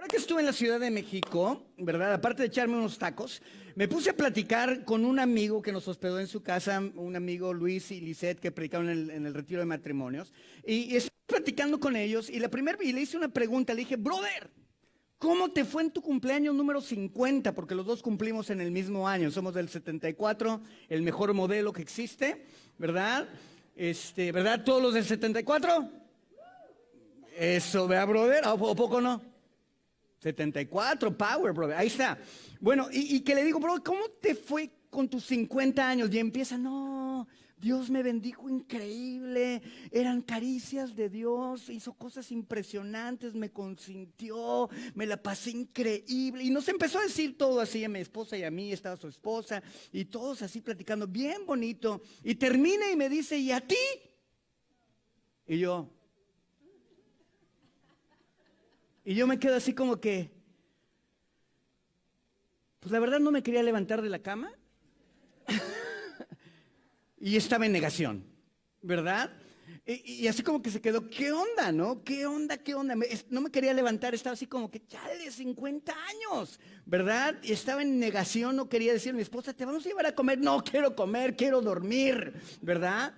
Ahora que estuve en la Ciudad de México, ¿verdad? Aparte de echarme unos tacos, me puse a platicar con un amigo que nos hospedó en su casa, un amigo Luis y Lisette que predicaron en el retiro de matrimonios. Y estuve platicando con ellos y le hice una pregunta, le dije, brother, ¿cómo te fue en tu cumpleaños número 50? Porque los dos cumplimos en el mismo año, somos del 74, el mejor modelo que existe, ¿verdad? ¿Verdad? ¿Todos los del 74? Eso, ¿verdad, brother? ¿O poco no? 74, power, brother, ahí está. Bueno, y que le digo, bro, ¿cómo te fue con tus 50 años? Y empieza, no, Dios me bendijo increíble, eran caricias de Dios, hizo cosas impresionantes, me consintió, me la pasé increíble. Y nos empezó a decir todo así a mi esposa y a mí, estaba su esposa, y todos así platicando, bien bonito. Y termina y me dice, ¿y a ti? Y yo me quedo así como que, pues la verdad no me quería levantar de la cama y estaba en negación, ¿verdad? Y así como que se quedó, ¿qué onda, no? ¿Qué onda, qué onda? No me quería levantar, estaba así como que, chale, 50 años, ¿verdad? Y estaba en negación, no quería decir a mi esposa, te vamos a llevar a comer. No quiero comer, quiero dormir, ¿verdad?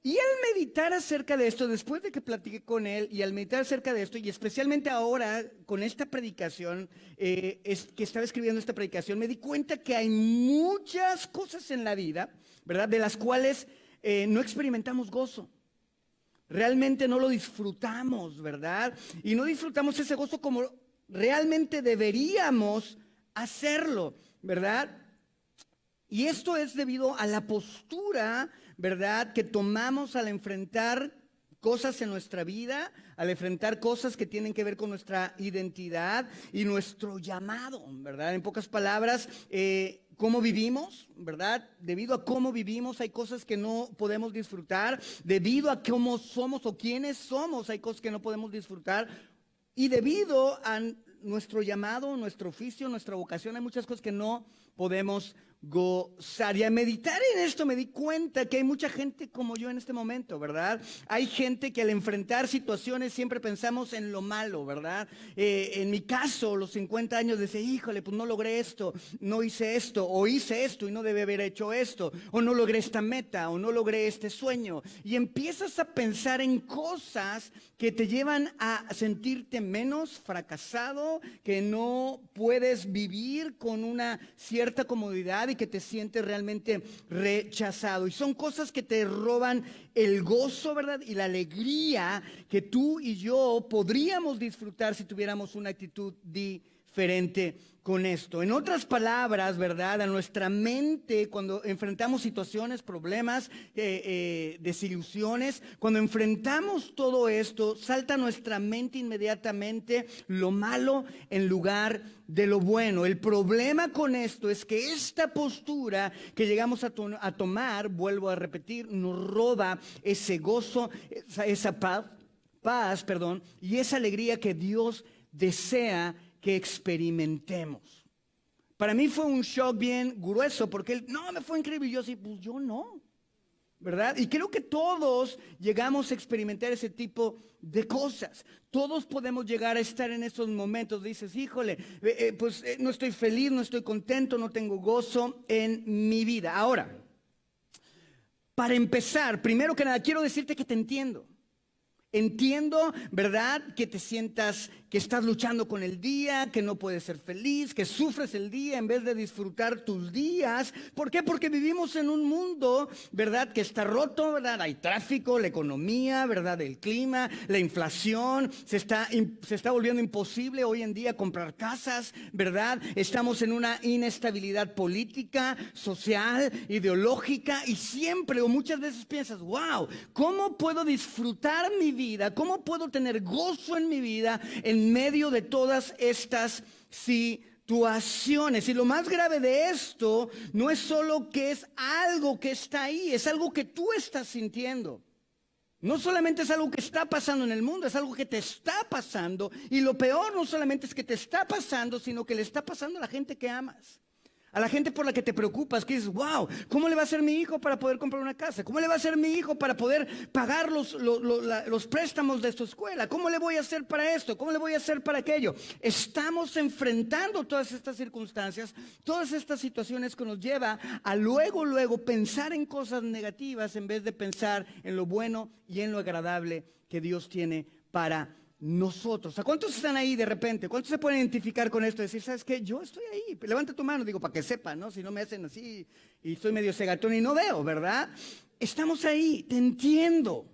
Y al meditar acerca de esto, después de que platiqué con él, y al meditar acerca de esto, y especialmente ahora con esta predicación, que estaba escribiendo esta predicación, me di cuenta que hay muchas cosas en la vida, ¿verdad? De las cuales no experimentamos gozo. Realmente no lo disfrutamos, ¿verdad? Y no disfrutamos ese gozo como realmente deberíamos hacerlo, ¿verdad? Y esto es debido a la postura, ¿verdad?, que tomamos al enfrentar cosas en nuestra vida, al enfrentar cosas que tienen que ver con nuestra identidad y nuestro llamado, ¿verdad? En pocas palabras, cómo vivimos, ¿verdad? Debido a cómo vivimos hay cosas que no podemos disfrutar, debido a cómo somos o quiénes somos hay cosas que no podemos disfrutar, y debido a nuestro llamado, nuestro oficio, nuestra vocación, hay muchas cosas que no podemos gozar. Y al meditar en esto me di cuenta que hay mucha gente como yo en este momento, ¿verdad? Hay gente que al enfrentar situaciones siempre pensamos en lo malo, ¿verdad? En mi caso, los 50 años decía, híjole, pues no logré esto, no hice esto, o hice esto y no debe haber hecho esto, o no logré esta meta, o no logré este sueño. Y empiezas a pensar en cosas que te llevan a sentirte menos fracasado, que no puedes vivir con una cierta comodidad y que te sientes realmente rechazado. Y son cosas que te roban el gozo, ¿verdad? Y la alegría que tú y yo podríamos disfrutar si tuviéramos una actitud diferente con esto. En otras palabras, ¿verdad? A nuestra mente, cuando enfrentamos situaciones, problemas, desilusiones, cuando enfrentamos todo esto, salta a nuestra mente inmediatamente lo malo en lugar de lo bueno. El problema con esto es que esta postura que llegamos a tomar, vuelvo a repetir, nos roba ese gozo, esa paz, y esa alegría que Dios desea que experimentemos. Para mí fue un shock bien grueso porque él, no, me fue increíble. Y yo sí, pues yo no, ¿verdad? Y creo que todos llegamos a experimentar ese tipo de cosas. Todos podemos llegar a estar en esos momentos. Dices, híjole, no estoy feliz, no estoy contento, no tengo gozo en mi vida. Ahora, para empezar, primero que nada, quiero decirte que te entiendo. Entiendo, ¿verdad?, que te sientas que estás luchando con el día, que no puedes ser feliz, que sufres el día en vez de disfrutar tus días. ¿Por qué? Porque vivimos en un mundo, ¿verdad?, que está roto, ¿verdad? Hay tráfico, la economía, ¿verdad?, el clima, la inflación, se está volviendo imposible hoy en día comprar casas, ¿verdad? Estamos en una inestabilidad política, social, ideológica, y siempre o muchas veces piensas, wow, ¿cómo puedo disfrutar mi vida? ¿Cómo puedo tener gozo en mi vida en medio de todas estas situaciones? Y lo más grave de esto no es solo que es algo que está ahí, es algo que tú estás sintiendo. No solamente es algo que está pasando en el mundo, es algo que te está pasando. Y lo peor no solamente es que te está pasando, sino que le está pasando a la gente que amas. A la gente por la que te preocupas, que dices, wow, ¿cómo le va a hacer mi hijo para poder comprar una casa? ¿Cómo le va a hacer mi hijo para poder pagar los préstamos de su escuela? ¿Cómo le voy a hacer para esto? ¿Cómo le voy a hacer para aquello? Estamos enfrentando todas estas circunstancias, todas estas situaciones que nos lleva a luego pensar en cosas negativas en vez de pensar en lo bueno y en lo agradable que Dios tiene para nosotros. ¿A cuántos están ahí de repente? ¿Cuántos se pueden identificar con esto? Decir, ¿sabes qué? Yo estoy ahí. Levanta tu mano, digo, para que sepan, ¿no? Si no me hacen así y estoy medio cegatón y no veo, ¿verdad? Estamos ahí, te entiendo.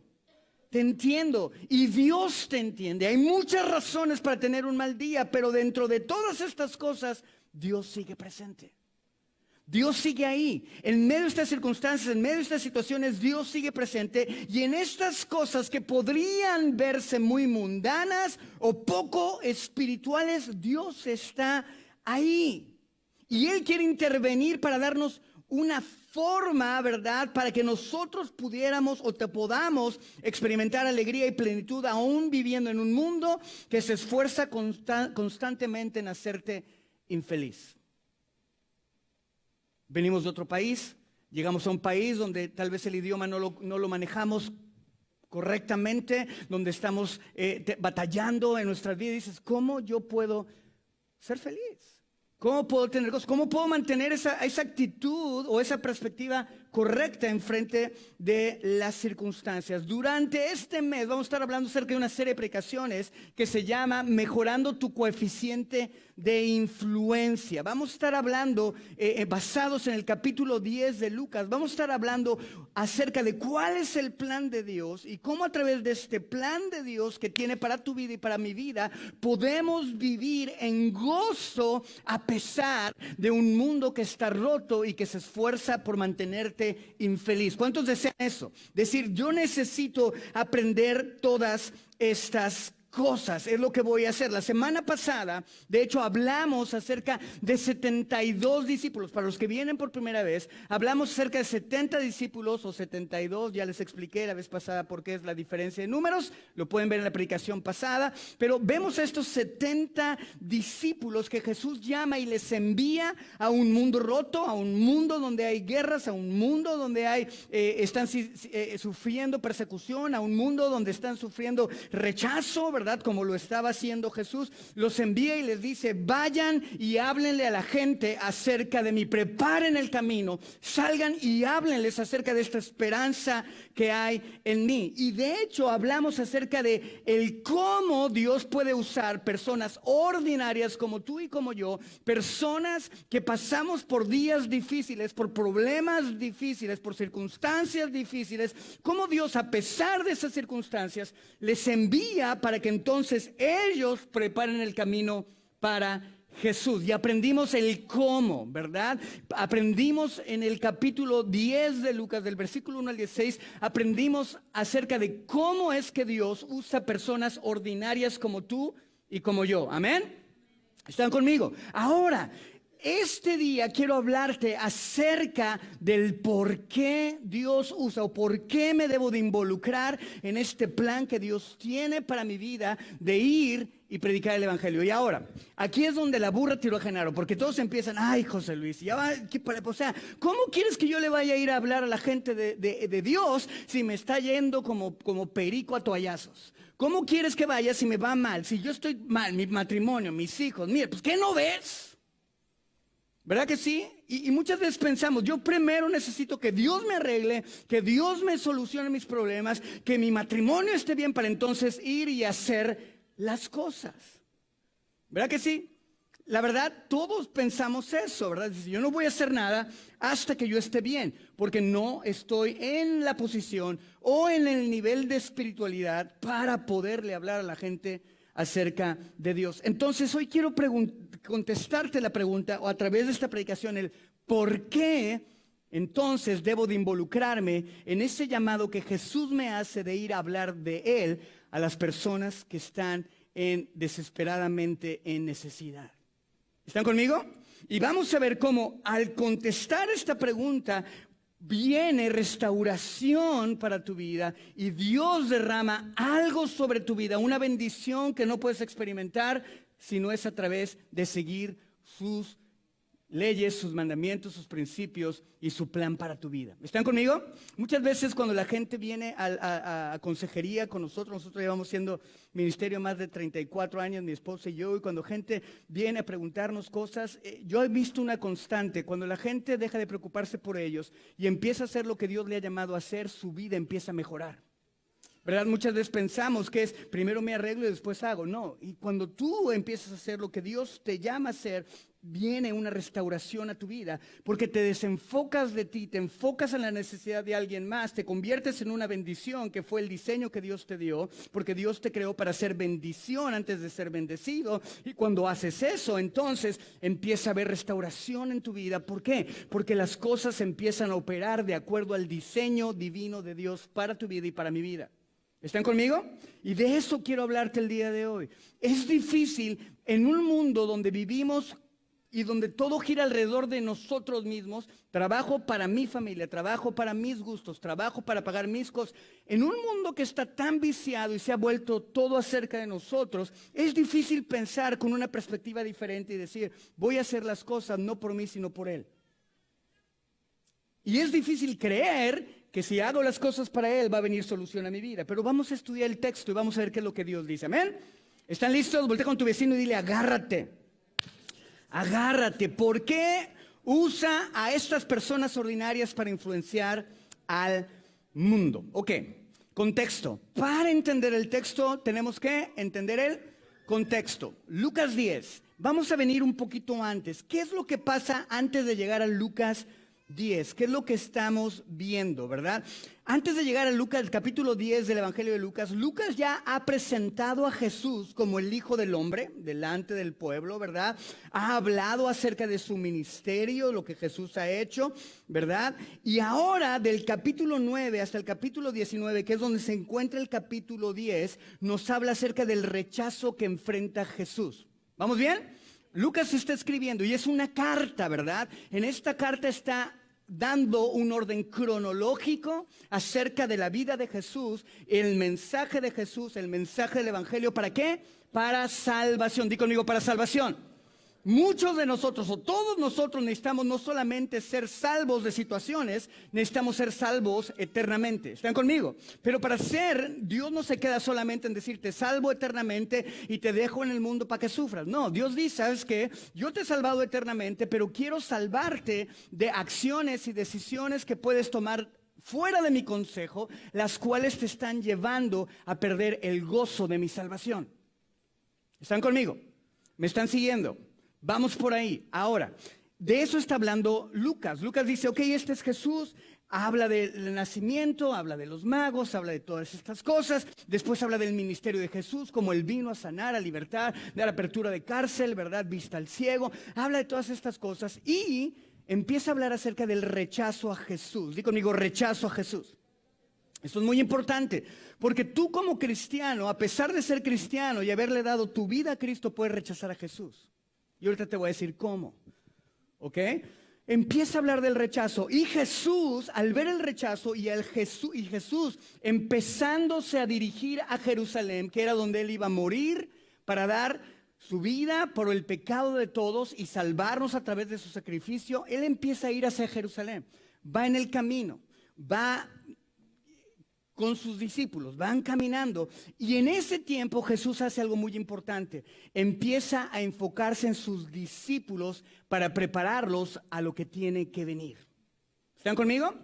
Te entiendo y Dios te entiende. Hay muchas razones para tener un mal día, pero dentro de todas estas cosas, Dios sigue presente. Dios sigue ahí, en medio de estas circunstancias, en medio de estas situaciones, Dios sigue presente. Y en estas cosas que podrían verse muy mundanas o poco espirituales, Dios está ahí. Y Él quiere intervenir para darnos una forma, ¿verdad? Para que nosotros pudiéramos o te podamos experimentar alegría y plenitud aún viviendo en un mundo que se esfuerza constantemente en hacerte infeliz. Venimos de otro país, llegamos a un país donde tal vez el idioma no lo manejamos correctamente, donde estamos batallando en nuestras vidas. Y dices, ¿cómo yo puedo ser feliz? ¿Cómo puedo tener cosas? ¿Cómo puedo mantener esa actitud o esa perspectiva correcta en frente de las circunstancias? Durante este mes vamos a estar hablando acerca de una serie de predicaciones que se llama Mejorando tu coeficiente de influencia. Vamos a estar hablando, basados en el capítulo 10 de Lucas, vamos a estar hablando acerca de cuál es el plan de Dios y cómo a través de este plan de Dios que tiene para tu vida y para mi vida, podemos vivir en gozo a pesar de un mundo que está roto y que se esfuerza por mantenerte infeliz. ¿Cuántos desean eso? Decir, yo necesito aprender todas estas cosas, es lo que voy a hacer. La semana pasada, de hecho, hablamos acerca de 72 discípulos. Para los que vienen por primera vez, hablamos acerca de 70 discípulos o 72. Ya les expliqué la vez pasada por qué es la diferencia de números. Lo pueden ver en la predicación pasada. Pero vemos a estos 70 discípulos que Jesús llama y les envía a un mundo roto, a un mundo donde hay guerras, a un mundo donde están sufriendo persecución, a un mundo donde están sufriendo rechazo, ¿verdad? Como lo estaba haciendo Jesús. Los envía y les dice, vayan y háblenle a la gente acerca de mí, preparen el camino, salgan y háblenles acerca de esta esperanza que hay en mí. Y de hecho hablamos acerca de el cómo Dios puede usar personas ordinarias como tú y como yo, personas que pasamos por días difíciles, por problemas difíciles, por circunstancias difíciles, cómo Dios a pesar de esas circunstancias les envía para que entonces ellos preparen el camino para Jesús. Y aprendimos el cómo, ¿verdad? Aprendimos en el capítulo 10 de Lucas, del versículo 1 al 16, aprendimos acerca de cómo es que Dios usa personas ordinarias como tú y como yo. ¿Amén? ¿Están conmigo? Ahora, este día quiero hablarte acerca del por qué Dios usa o por qué me debo de involucrar en este plan que Dios tiene para mi vida de ir y predicar el evangelio. Y ahora, aquí es donde la burra tiró a Genaro, porque todos empiezan, ay, José Luis, ya va, o sea, ¿cómo quieres que yo le vaya a ir a hablar a la gente de Dios si me está yendo como perico a toallazos? ¿Cómo quieres que vaya si me va mal? Si yo estoy mal, mi matrimonio, mis hijos, mira, pues ¿qué no ves? ¿Verdad que sí? Y muchas veces pensamos, yo primero necesito que Dios me arregle, que Dios me solucione mis problemas, que mi matrimonio esté bien para entonces ir y hacer las cosas. ¿Verdad que sí? La verdad, todos pensamos eso, ¿verdad? Yo no voy a hacer nada hasta que yo esté bien, porque no estoy en la posición o en el nivel de espiritualidad para poderle hablar a la gente acerca de Dios. Entonces hoy quiero contestarte la pregunta, o a través de esta predicación, el por qué entonces debo de involucrarme en ese llamado que Jesús me hace de ir a hablar de Él a las personas que están desesperadamente en necesidad. ¿Están conmigo? Y vamos a ver cómo al contestar esta pregunta viene restauración para tu vida y Dios derrama algo sobre tu vida, una bendición que no puedes experimentar si no es a través de seguir sus leyes, sus mandamientos, sus principios y su plan para tu vida. ¿Están conmigo? Muchas veces cuando la gente viene a consejería con nosotros llevamos siendo ministerio más de 34 años, mi esposa y yo, y cuando gente viene a preguntarnos cosas, yo he visto una constante: cuando la gente deja de preocuparse por ellos y empieza a hacer lo que Dios le ha llamado a hacer, su vida empieza a mejorar. ¿Verdad? Muchas veces pensamos que es primero me arreglo y después hago. No, y cuando tú empiezas a hacer lo que Dios te llama a hacer, viene una restauración a tu vida, porque te desenfocas de ti, te enfocas en la necesidad de alguien más, te conviertes en una bendición, que fue el diseño que Dios te dio, porque Dios te creó para ser bendición antes de ser bendecido. Y cuando haces eso, entonces empieza a haber restauración en tu vida. ¿Por qué? Porque las cosas empiezan a operar de acuerdo al diseño divino de Dios para tu vida y para mi vida. ¿Están conmigo? Y de eso quiero hablarte el día de hoy. Es difícil en un mundo donde vivimos y donde todo gira alrededor de nosotros mismos. Trabajo para mi familia, trabajo para mis gustos, trabajo para pagar mis cosas. En un mundo que está tan viciado y se ha vuelto todo acerca de nosotros, es difícil pensar con una perspectiva diferente y decir, voy a hacer las cosas no por mí, sino por Él. Y es difícil creer que si hago las cosas para Él va a venir solución a mi vida. Pero vamos a estudiar el texto y vamos a ver qué es lo que Dios dice. ¿Amén? ¿Están listos? Voltea con tu vecino y dile, agárrate. Agárrate. ¿Por qué usa a estas personas ordinarias para influenciar al mundo? Ok, contexto. Para entender el texto tenemos que entender el contexto. Lucas 10. Vamos a venir un poquito antes. ¿Qué es lo que pasa antes de llegar a Lucas 10? ¿Qué es lo que estamos viendo, verdad? Antes de llegar a Lucas, el capítulo 10 del Evangelio de Lucas, Lucas ya ha presentado a Jesús como el Hijo del Hombre delante del pueblo, ¿verdad? Ha hablado acerca de su ministerio, lo que Jesús ha hecho, ¿verdad? Y ahora del capítulo 9 hasta el capítulo 19, que es donde se encuentra el capítulo 10, nos habla acerca del rechazo que enfrenta Jesús. ¿Vamos bien? Lucas está escribiendo y es una carta, ¿verdad? En esta carta está dando un orden cronológico acerca de la vida de Jesús, el mensaje de Jesús, el mensaje del Evangelio. ¿Para qué? Para salvación. Di conmigo, para salvación. Muchos de nosotros o todos nosotros necesitamos no solamente ser salvos de situaciones, necesitamos ser salvos eternamente. ¿Están conmigo? Pero para ser, Dios no se queda solamente en decirte salvo eternamente y te dejo en el mundo para que sufras. No, Dios dice, ¿sabes qué? Yo te he salvado eternamente, pero quiero salvarte de acciones y decisiones que puedes tomar fuera de mi consejo, las cuales te están llevando a perder el gozo de mi salvación. ¿Están conmigo? ¿Me están siguiendo? Vamos por ahí. Ahora, de eso está hablando Lucas. Lucas dice, ok, este es Jesús, habla del nacimiento, habla de los magos, habla de todas estas cosas. Después habla del ministerio de Jesús, como Él vino a sanar, a libertar, dar apertura de cárcel, ¿verdad? Vista al ciego. Habla de todas estas cosas y empieza a hablar acerca del rechazo a Jesús. Di conmigo, rechazo a Jesús. Esto es muy importante, porque tú como cristiano, a pesar de ser cristiano y haberle dado tu vida a Cristo, puedes rechazar a Jesús. Y ahorita te voy a decir cómo, ¿ok? Empieza a hablar del rechazo. Y Jesús, al ver el rechazo y Jesús empezándose a dirigir a Jerusalén, que era donde Él iba a morir para dar su vida por el pecado de todos y salvarnos a través de su sacrificio, Él empieza a ir hacia Jerusalén. Va en el camino, va con sus discípulos, van caminando. Y en ese tiempo Jesús hace algo muy importante. Empieza a enfocarse en sus discípulos para prepararlos a lo que tiene que venir. ¿Están conmigo?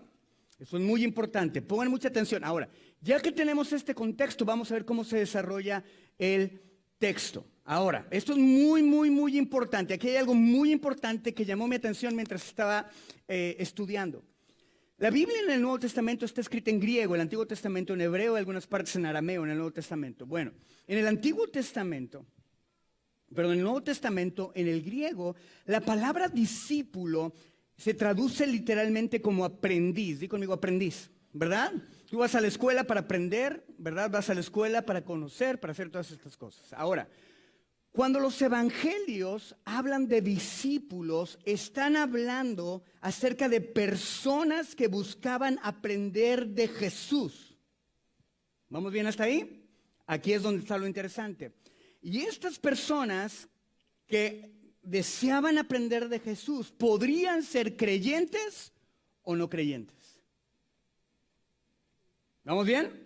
Eso es muy importante. Pongan mucha atención. Ahora, ya que tenemos este contexto, vamos a ver cómo se desarrolla el texto. Ahora, esto es muy importante. Aquí hay algo muy importante que llamó mi atención mientras estaba estudiando. La Biblia en el Nuevo Testamento está escrita en griego, el Antiguo Testamento en hebreo y algunas partes en arameo en el Nuevo Testamento. Bueno, en el Nuevo Testamento, en el griego, la palabra discípulo se traduce literalmente como aprendiz. Di conmigo, aprendiz, ¿verdad? Tú vas a la escuela para aprender, ¿verdad? Vas a la escuela para conocer, para hacer todas estas cosas. Ahora, cuando los evangelios hablan de discípulos, están hablando acerca de personas que buscaban aprender de Jesús. ¿Vamos bien hasta ahí? Aquí es donde está lo interesante. Y estas personas que deseaban aprender de Jesús podrían ser creyentes o no creyentes. ¿Vamos bien?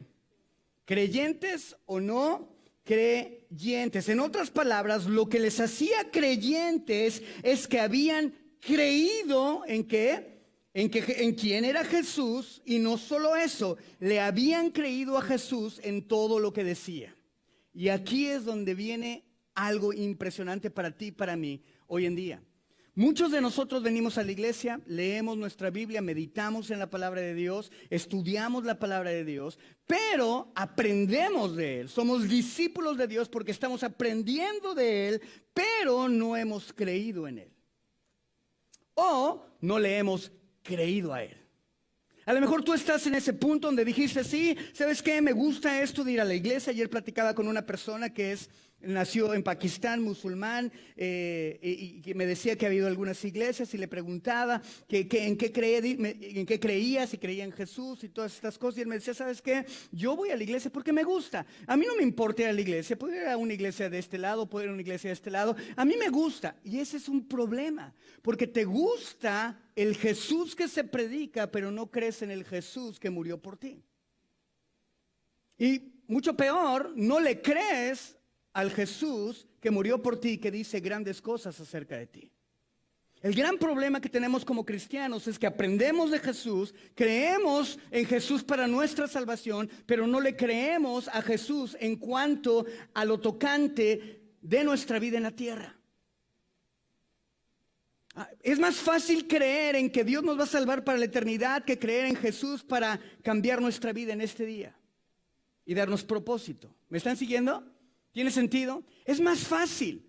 ¿Creyentes o no creyentes? En otras palabras, lo que les hacía creyentes es que habían creído en qué, en quién era Jesús, y no solo eso, le habían creído a Jesús en todo lo que decía. Y aquí es donde viene algo impresionante para ti y para mí hoy en día. Muchos de nosotros venimos a la iglesia, leemos nuestra Biblia, meditamos en la palabra de Dios, estudiamos la palabra de Dios, pero aprendemos de Él. Somos discípulos de Dios porque estamos aprendiendo de Él, pero no hemos creído en Él. O no le hemos creído a Él. A lo mejor tú estás en ese punto donde dijiste, sí, ¿sabes qué? Me gusta esto de ir a la iglesia. Ayer platicaba con una persona que nació en Pakistán, musulmán, y que me decía que había ido a algunas iglesias y le preguntaba en qué creía, si creía en Jesús y todas estas cosas. Y él me decía, ¿sabes qué? Yo voy a la iglesia porque me gusta. A mí no me importa ir a la iglesia. Puedo ir a una iglesia de este lado, puedo ir a una iglesia de este lado. A mí me gusta. Y ese es un problema, porque te gusta el Jesús que se predica, pero no crees en el Jesús que murió por ti. Y mucho peor, no le crees al Jesús que murió por ti y que dice grandes cosas acerca de ti. El gran problema que tenemos como cristianos es que aprendemos de Jesús, creemos en Jesús para nuestra salvación, pero no le creemos a Jesús en cuanto a lo tocante de nuestra vida en la tierra. Es más fácil creer en que Dios nos va a salvar para la eternidad que creer en Jesús para cambiar nuestra vida en este día y darnos propósito. ¿Me están siguiendo? ¿Tiene sentido? Es más fácil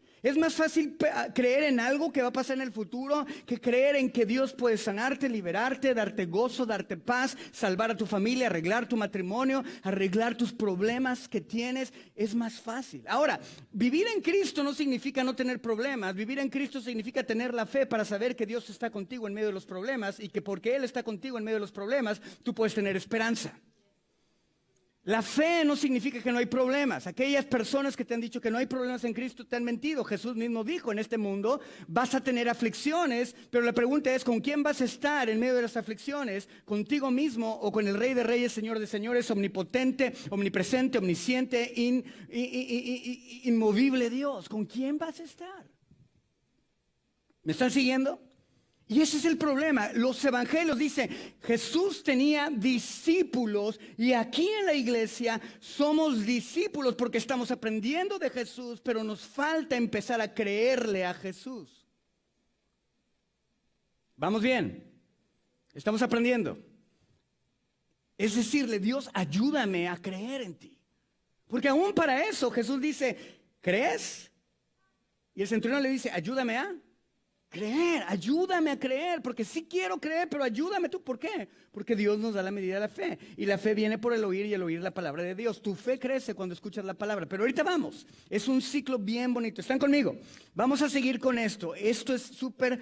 creer en algo que va a pasar en el futuro que creer en que Dios puede sanarte, liberarte, darte gozo, darte paz, salvar a tu familia, arreglar tu matrimonio, arreglar tus problemas que tienes. Es más fácil. Ahora, vivir en Cristo no significa no tener problemas. Vivir en Cristo significa tener la fe para saber que Dios está contigo en medio de los problemas y que porque Él está contigo en medio de los problemas, tú puedes tener esperanza. La fe no significa que no hay problemas. Aquellas personas que te han dicho que no hay problemas en Cristo te han mentido. Jesús mismo dijo, en este mundo vas a tener aflicciones, pero la pregunta es, ¿con quién vas a estar en medio de las aflicciones? ¿Contigo mismo o con el Rey de Reyes, Señor de Señores, omnipotente, omnipresente, omnisciente, inmovible Dios? ¿Con quién vas a estar? ¿Me están siguiendo? Y ese es el problema. Los evangelios dicen, Jesús tenía discípulos y aquí en la iglesia somos discípulos porque estamos aprendiendo de Jesús, pero nos falta empezar a creerle a Jesús. ¿Vamos bien? Estamos aprendiendo. Es decirle, Dios, ayúdame a creer en ti. Porque aún para eso Jesús dice, ¿crees? Y el centurión le dice, ayúdame a creer, ayúdame a creer, porque sí quiero creer, pero ayúdame tú. ¿Por qué? Porque Dios nos da la medida de la fe. Y la fe viene por el oír y el oír la palabra de Dios. Tu fe crece cuando escuchas la palabra. Pero ahorita vamos. Es un ciclo bien bonito. ¿Están conmigo? Vamos a seguir con esto. Esto es súper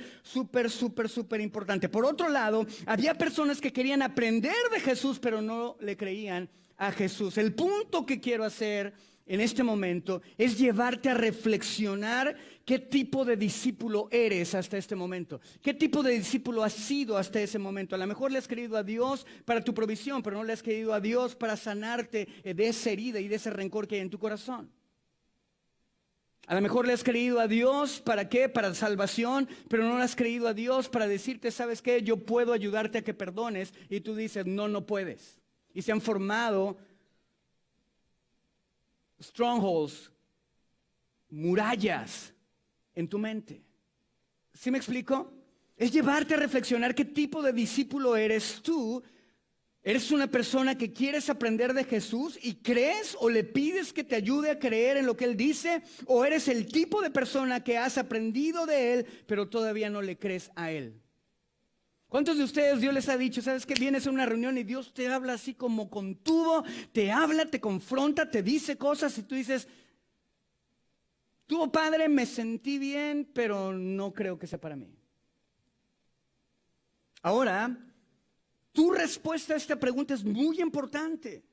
importante. Por otro lado, había personas que querían aprender de Jesús, pero no le creían a Jesús. El punto que quiero hacer en este momento es llevarte a reflexionar qué tipo de discípulo eres hasta este momento. ¿Qué tipo de discípulo has sido hasta ese momento? A lo mejor le has creído a Dios para tu provisión, pero no le has creído a Dios para sanarte de esa herida y de ese rencor que hay en tu corazón. A lo mejor le has creído a Dios, ¿para qué? Para salvación, pero no le has creído a Dios para decirte, ¿sabes qué? Yo puedo ayudarte a que perdones. Y tú dices, no puedes. Y se han formado strongholds, murallas en tu mente. ¿Sí me explico? Es llevarte a reflexionar qué tipo de discípulo eres tú. ¿Eres una persona que quieres aprender de Jesús y crees o le pides que te ayude a creer en lo que Él dice? ¿O eres el tipo de persona que has aprendido de Él, pero todavía no le crees a Él? ¿Cuántos de ustedes Dios les ha dicho, sabes que vienes a una reunión y Dios te habla así como con tubo, te habla, te confronta, te dice cosas y tú dices, tú, Padre, me sentí bien, pero no creo que sea para mí? Ahora, tu respuesta a esta pregunta es muy importante,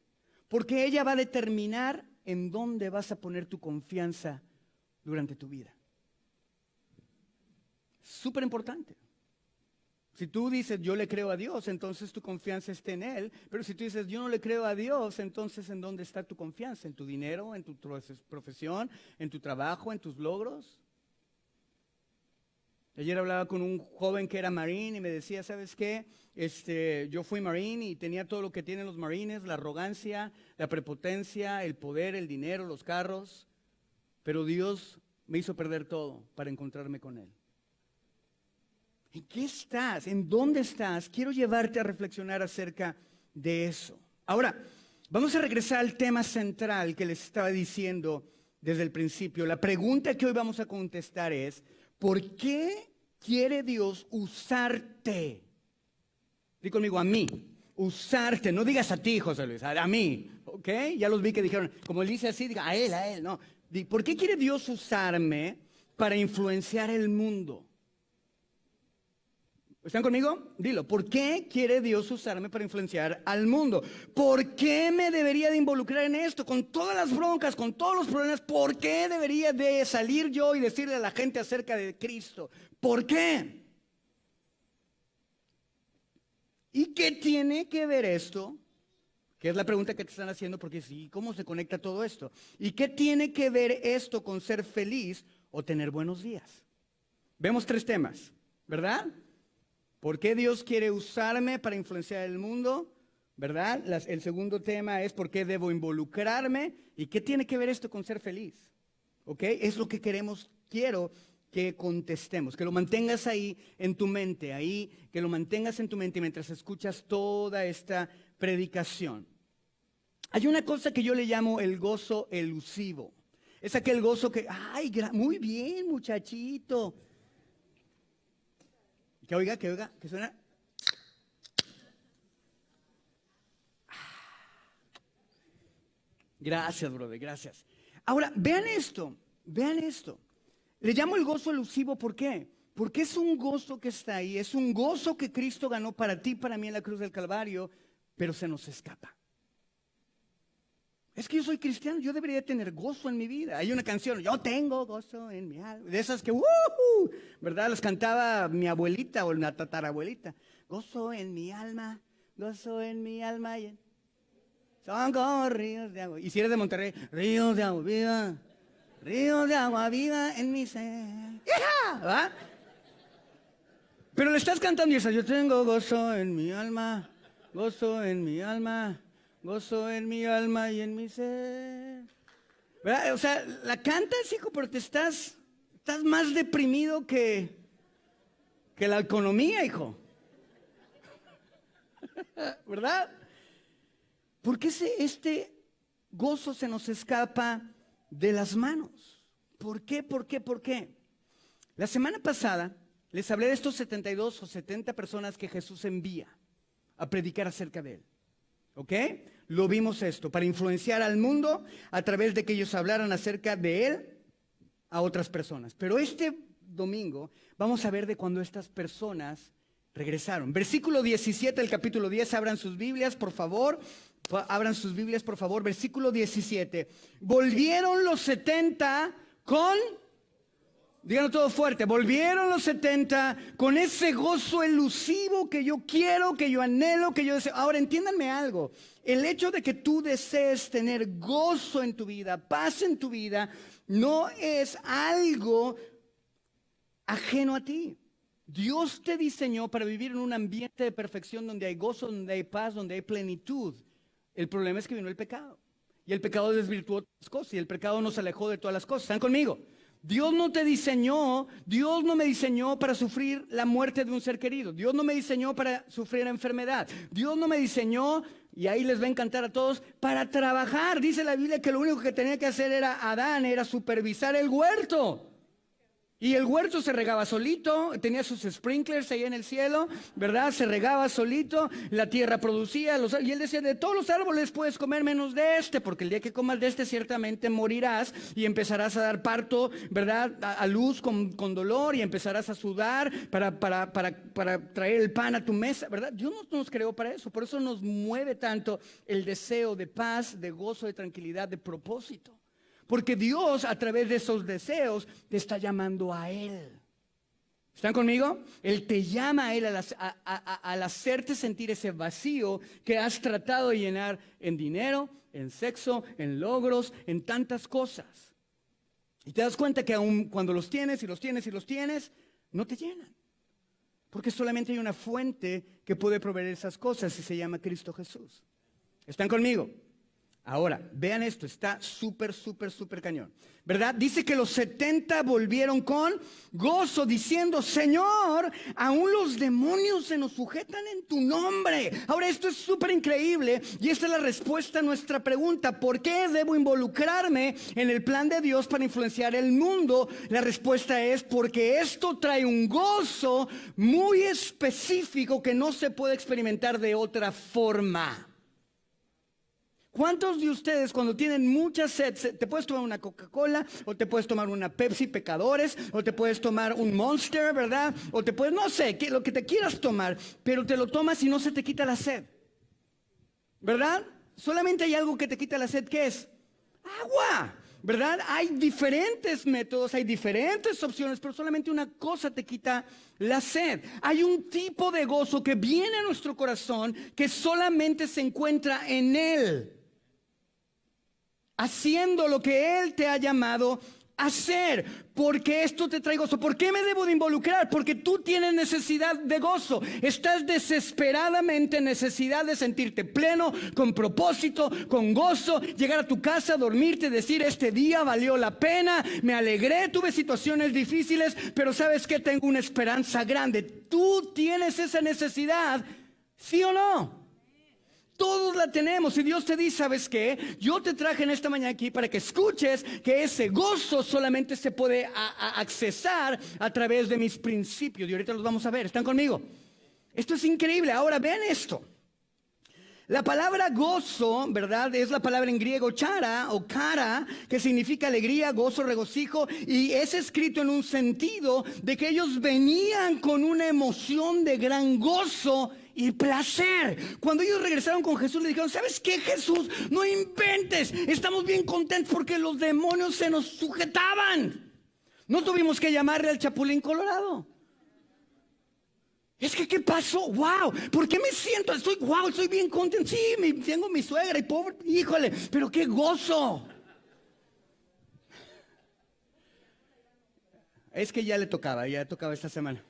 porque ella va a determinar en dónde vas a poner tu confianza durante tu vida. Súper importante. Si tú dices, yo le creo a Dios, entonces tu confianza está en Él. Pero si tú dices, yo no le creo a Dios, entonces ¿en dónde está tu confianza? ¿En tu dinero, en tu profesión, en tu trabajo, en tus logros? Ayer hablaba con un joven que era marine y me decía, ¿sabes qué? Yo fui marine y tenía todo lo que tienen los marines, la arrogancia, la prepotencia, el poder, el dinero, los carros. Pero Dios me hizo perder todo para encontrarme con Él. ¿En qué estás? ¿En dónde estás? Quiero llevarte a reflexionar acerca de eso. Ahora, vamos a regresar al tema central que les estaba diciendo desde el principio. La pregunta que hoy vamos a contestar es, ¿por qué quiere Dios usarte? Di conmigo, a mí. Usarte. No digas a ti, José Luis, a mí. ¿Ok? Ya los vi que dijeron, como él dice así, diga a él. No. ¿Por qué quiere Dios usarme para influenciar el mundo? ¿Están conmigo? Dilo, ¿por qué quiere Dios usarme para influenciar al mundo? ¿Por qué me debería de involucrar en esto? Con todas las broncas, con todos los problemas, ¿por qué debería de salir yo y decirle a la gente acerca de Cristo? ¿Por qué? ¿Y qué tiene que ver esto? Que es la pregunta que te están haciendo, porque sí, ¿cómo se conecta todo esto? ¿Y qué tiene que ver esto con ser feliz o tener buenos días? Vemos 3 temas, ¿verdad? ¿Por qué Dios quiere usarme para influenciar el mundo? ¿Verdad? El segundo tema es ¿por qué debo involucrarme? ¿Y qué tiene que ver esto con ser feliz? ¿Ok? Es lo que quiero que contestemos, que lo mantengas ahí en tu mente, que lo mantengas en tu mente mientras escuchas toda esta predicación. Hay una cosa que yo le llamo el gozo elusivo. Es aquel gozo que, muy bien, muchachito. Que oiga, que suena. Gracias, brother, gracias. Ahora, vean esto. Le llamo el gozo elusivo, ¿por qué? Porque es un gozo que está ahí, es un gozo que Cristo ganó para ti, para mí en la cruz del Calvario, pero se nos escapa. Es que yo soy cristiano, yo debería tener gozo en mi vida. Hay una canción, yo tengo gozo en mi alma, de esas que, ¿verdad? Las cantaba mi abuelita o una tatarabuelita. Gozo en mi alma, gozo en mi alma. Son como ríos de agua. Y si eres de Monterrey, ríos de agua viva, ríos de agua viva en mi ser. ¿Va? Pero le estás cantando y dices, yo tengo gozo en mi alma, gozo en mi alma. Gozo en mi alma y en mi ser. ¿Verdad? O sea, la cantas, hijo, pero estás más deprimido que la economía, hijo. ¿Verdad? ¿Por qué este gozo se nos escapa de las manos? ¿Por qué? La semana pasada les hablé de estos 72 o 70 personas que Jesús envía a predicar acerca de Él. ¿Ok? Lo vimos esto, para influenciar al mundo a través de que ellos hablaran acerca de Él a otras personas. Pero este domingo vamos a ver de cuando estas personas regresaron. Versículo 17 del capítulo 10, abran sus Biblias, por favor. Versículo 17. Volvieron los 70 con... Díganlo todo fuerte, volvieron los 70 con ese gozo elusivo que yo quiero, que yo anhelo, que yo deseo. Ahora entiéndanme algo, el hecho de que tú desees tener gozo en tu vida, paz en tu vida, no es algo ajeno a ti. Dios te diseñó para vivir en un ambiente de perfección donde hay gozo, donde hay paz, donde hay plenitud. El problema es que vino el pecado y el pecado desvirtuó todas las cosas y el pecado nos alejó de todas las cosas. ¿Están conmigo? Dios no me diseñó para sufrir la muerte de un ser querido. Dios no me diseñó para sufrir la enfermedad. Dios no me diseñó, y ahí les va a encantar a todos, para trabajar. Dice la Biblia que lo único que tenía que hacer era supervisar el huerto. Y el huerto se regaba solito, tenía sus sprinklers ahí en el cielo, ¿verdad? Se regaba solito, la tierra producía, y él decía, de todos los árboles puedes comer menos de este, porque el día que comas de este ciertamente morirás y empezarás a dar parto, ¿verdad? A luz con dolor y empezarás a sudar para traer el pan a tu mesa, ¿verdad? Dios no nos creó para eso, por eso nos mueve tanto el deseo de paz, de gozo, de tranquilidad, de propósito. Porque Dios a través de esos deseos te está llamando a Él. ¿Están conmigo? Él te llama a Él al hacerte sentir ese vacío que has tratado de llenar en dinero, en sexo, en logros, en tantas cosas. Y te das cuenta que aun cuando los tienes y los tienes y los tienes, no te llenan. Porque solamente hay una fuente que puede proveer esas cosas y se llama Cristo Jesús. ¿Están conmigo? Ahora, vean esto, está súper cañón, ¿verdad? Dice que los 70 volvieron con gozo diciendo, Señor, aún los demonios se nos sujetan en tu nombre. Ahora, esto es súper increíble y esta es la respuesta a nuestra pregunta. ¿Por qué debo involucrarme en el plan de Dios para influenciar el mundo? La respuesta es porque esto trae un gozo muy específico que no se puede experimentar de otra forma. ¿Cuántos de ustedes cuando tienen mucha sed, te puedes tomar una Coca-Cola o te puedes tomar una Pepsi, pecadores, o te puedes tomar un Monster, ¿verdad? O te puedes, no sé, lo que te quieras tomar, pero te lo tomas y no se te quita la sed, ¿verdad? Solamente hay algo que te quita la sed, ¿qué es? Agua, ¿verdad? Hay diferentes métodos, hay diferentes opciones, pero solamente una cosa te quita la sed. Hay un tipo de gozo que viene a nuestro corazón que solamente se encuentra en Él, haciendo lo que Él te ha llamado a hacer, porque esto te trae gozo. ¿Por qué me debo de involucrar? Porque tú tienes necesidad de gozo. Estás desesperadamente en necesidad de sentirte pleno, con propósito, con gozo, llegar a tu casa, dormirte, decir, este día valió la pena, me alegré, tuve situaciones difíciles, pero ¿sabes qué? Tengo una esperanza grande. Tú tienes esa necesidad, ¿sí o no? Todos la tenemos y Dios te dice, ¿sabes qué? Yo te traje en esta mañana aquí para que escuches que ese gozo solamente se puede accesar a través de mis principios. Y ahorita los vamos a ver, ¿están conmigo? Esto es increíble. Ahora vean esto. La palabra gozo, ¿verdad? Es la palabra en griego chara o cara, que significa alegría, gozo, regocijo. Y es escrito en un sentido de que ellos venían con una emoción de gran gozo y placer. Cuando ellos regresaron con Jesús, le dijeron, ¿sabes qué, Jesús? No inventes, estamos bien contentos porque los demonios se nos sujetaban. No tuvimos que llamarle al Chapulín Colorado. Es que, ¿qué pasó? ¡Wow! ¿Por qué me siento? Estoy bien contento. Sí, tengo mi suegra y pobre, híjole, pero qué gozo. Es que ya le tocaba esta semana.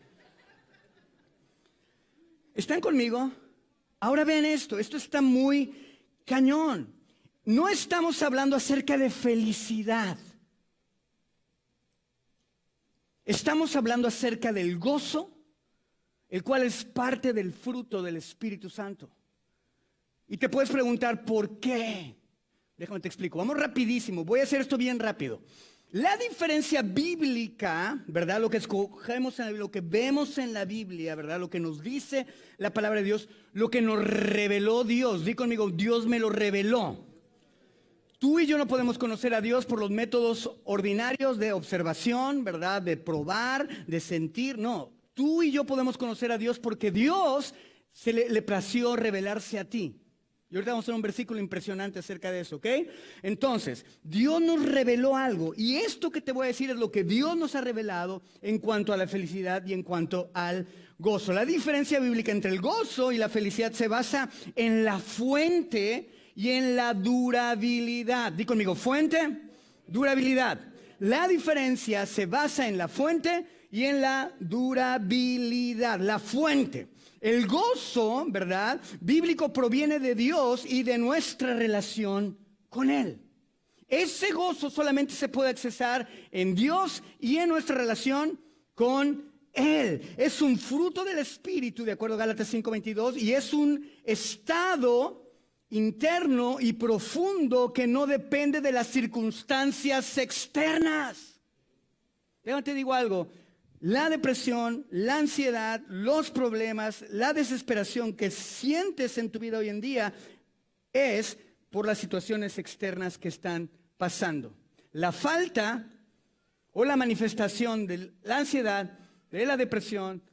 ¿Están conmigo? Ahora vean esto está muy cañón. No estamos hablando acerca de felicidad. Estamos hablando acerca del gozo, el cual es parte del fruto del Espíritu Santo. Y te puedes preguntar, ¿por qué? Déjame te explico. Vamos rapidísimo. Voy a hacer esto bien rápido. La diferencia bíblica, ¿verdad? Lo que escogemos, lo que vemos en la Biblia, ¿verdad? Lo que nos dice la palabra de Dios, lo que nos reveló Dios. Di conmigo, Dios me lo reveló. Tú y yo no podemos conocer a Dios por los métodos ordinarios de observación, ¿verdad? De probar, de sentir, no. Tú y yo podemos conocer a Dios porque Dios le plació revelarse a ti. Y ahorita vamos a hacer un versículo impresionante acerca de eso, ¿ok? Entonces, Dios nos reveló algo. Y esto que te voy a decir es lo que Dios nos ha revelado en cuanto a la felicidad y en cuanto al gozo. La diferencia bíblica entre el gozo y la felicidad se basa en la fuente y en la durabilidad. Di conmigo, fuente, durabilidad. La diferencia se basa en la fuente y en la durabilidad. La fuente. El gozo, ¿verdad? Bíblico proviene de Dios y de nuestra relación con Él. Ese gozo solamente se puede accesar en Dios y en nuestra relación con Él. Es un fruto del Espíritu, de acuerdo a Gálatas 5:22, y es un estado interno y profundo que no depende de las circunstancias externas. Déjame te digo algo. La depresión, la ansiedad, los problemas, la desesperación que sientes en tu vida hoy en día es por las situaciones externas que están pasando. La falta o la manifestación de la ansiedad, de la depresión,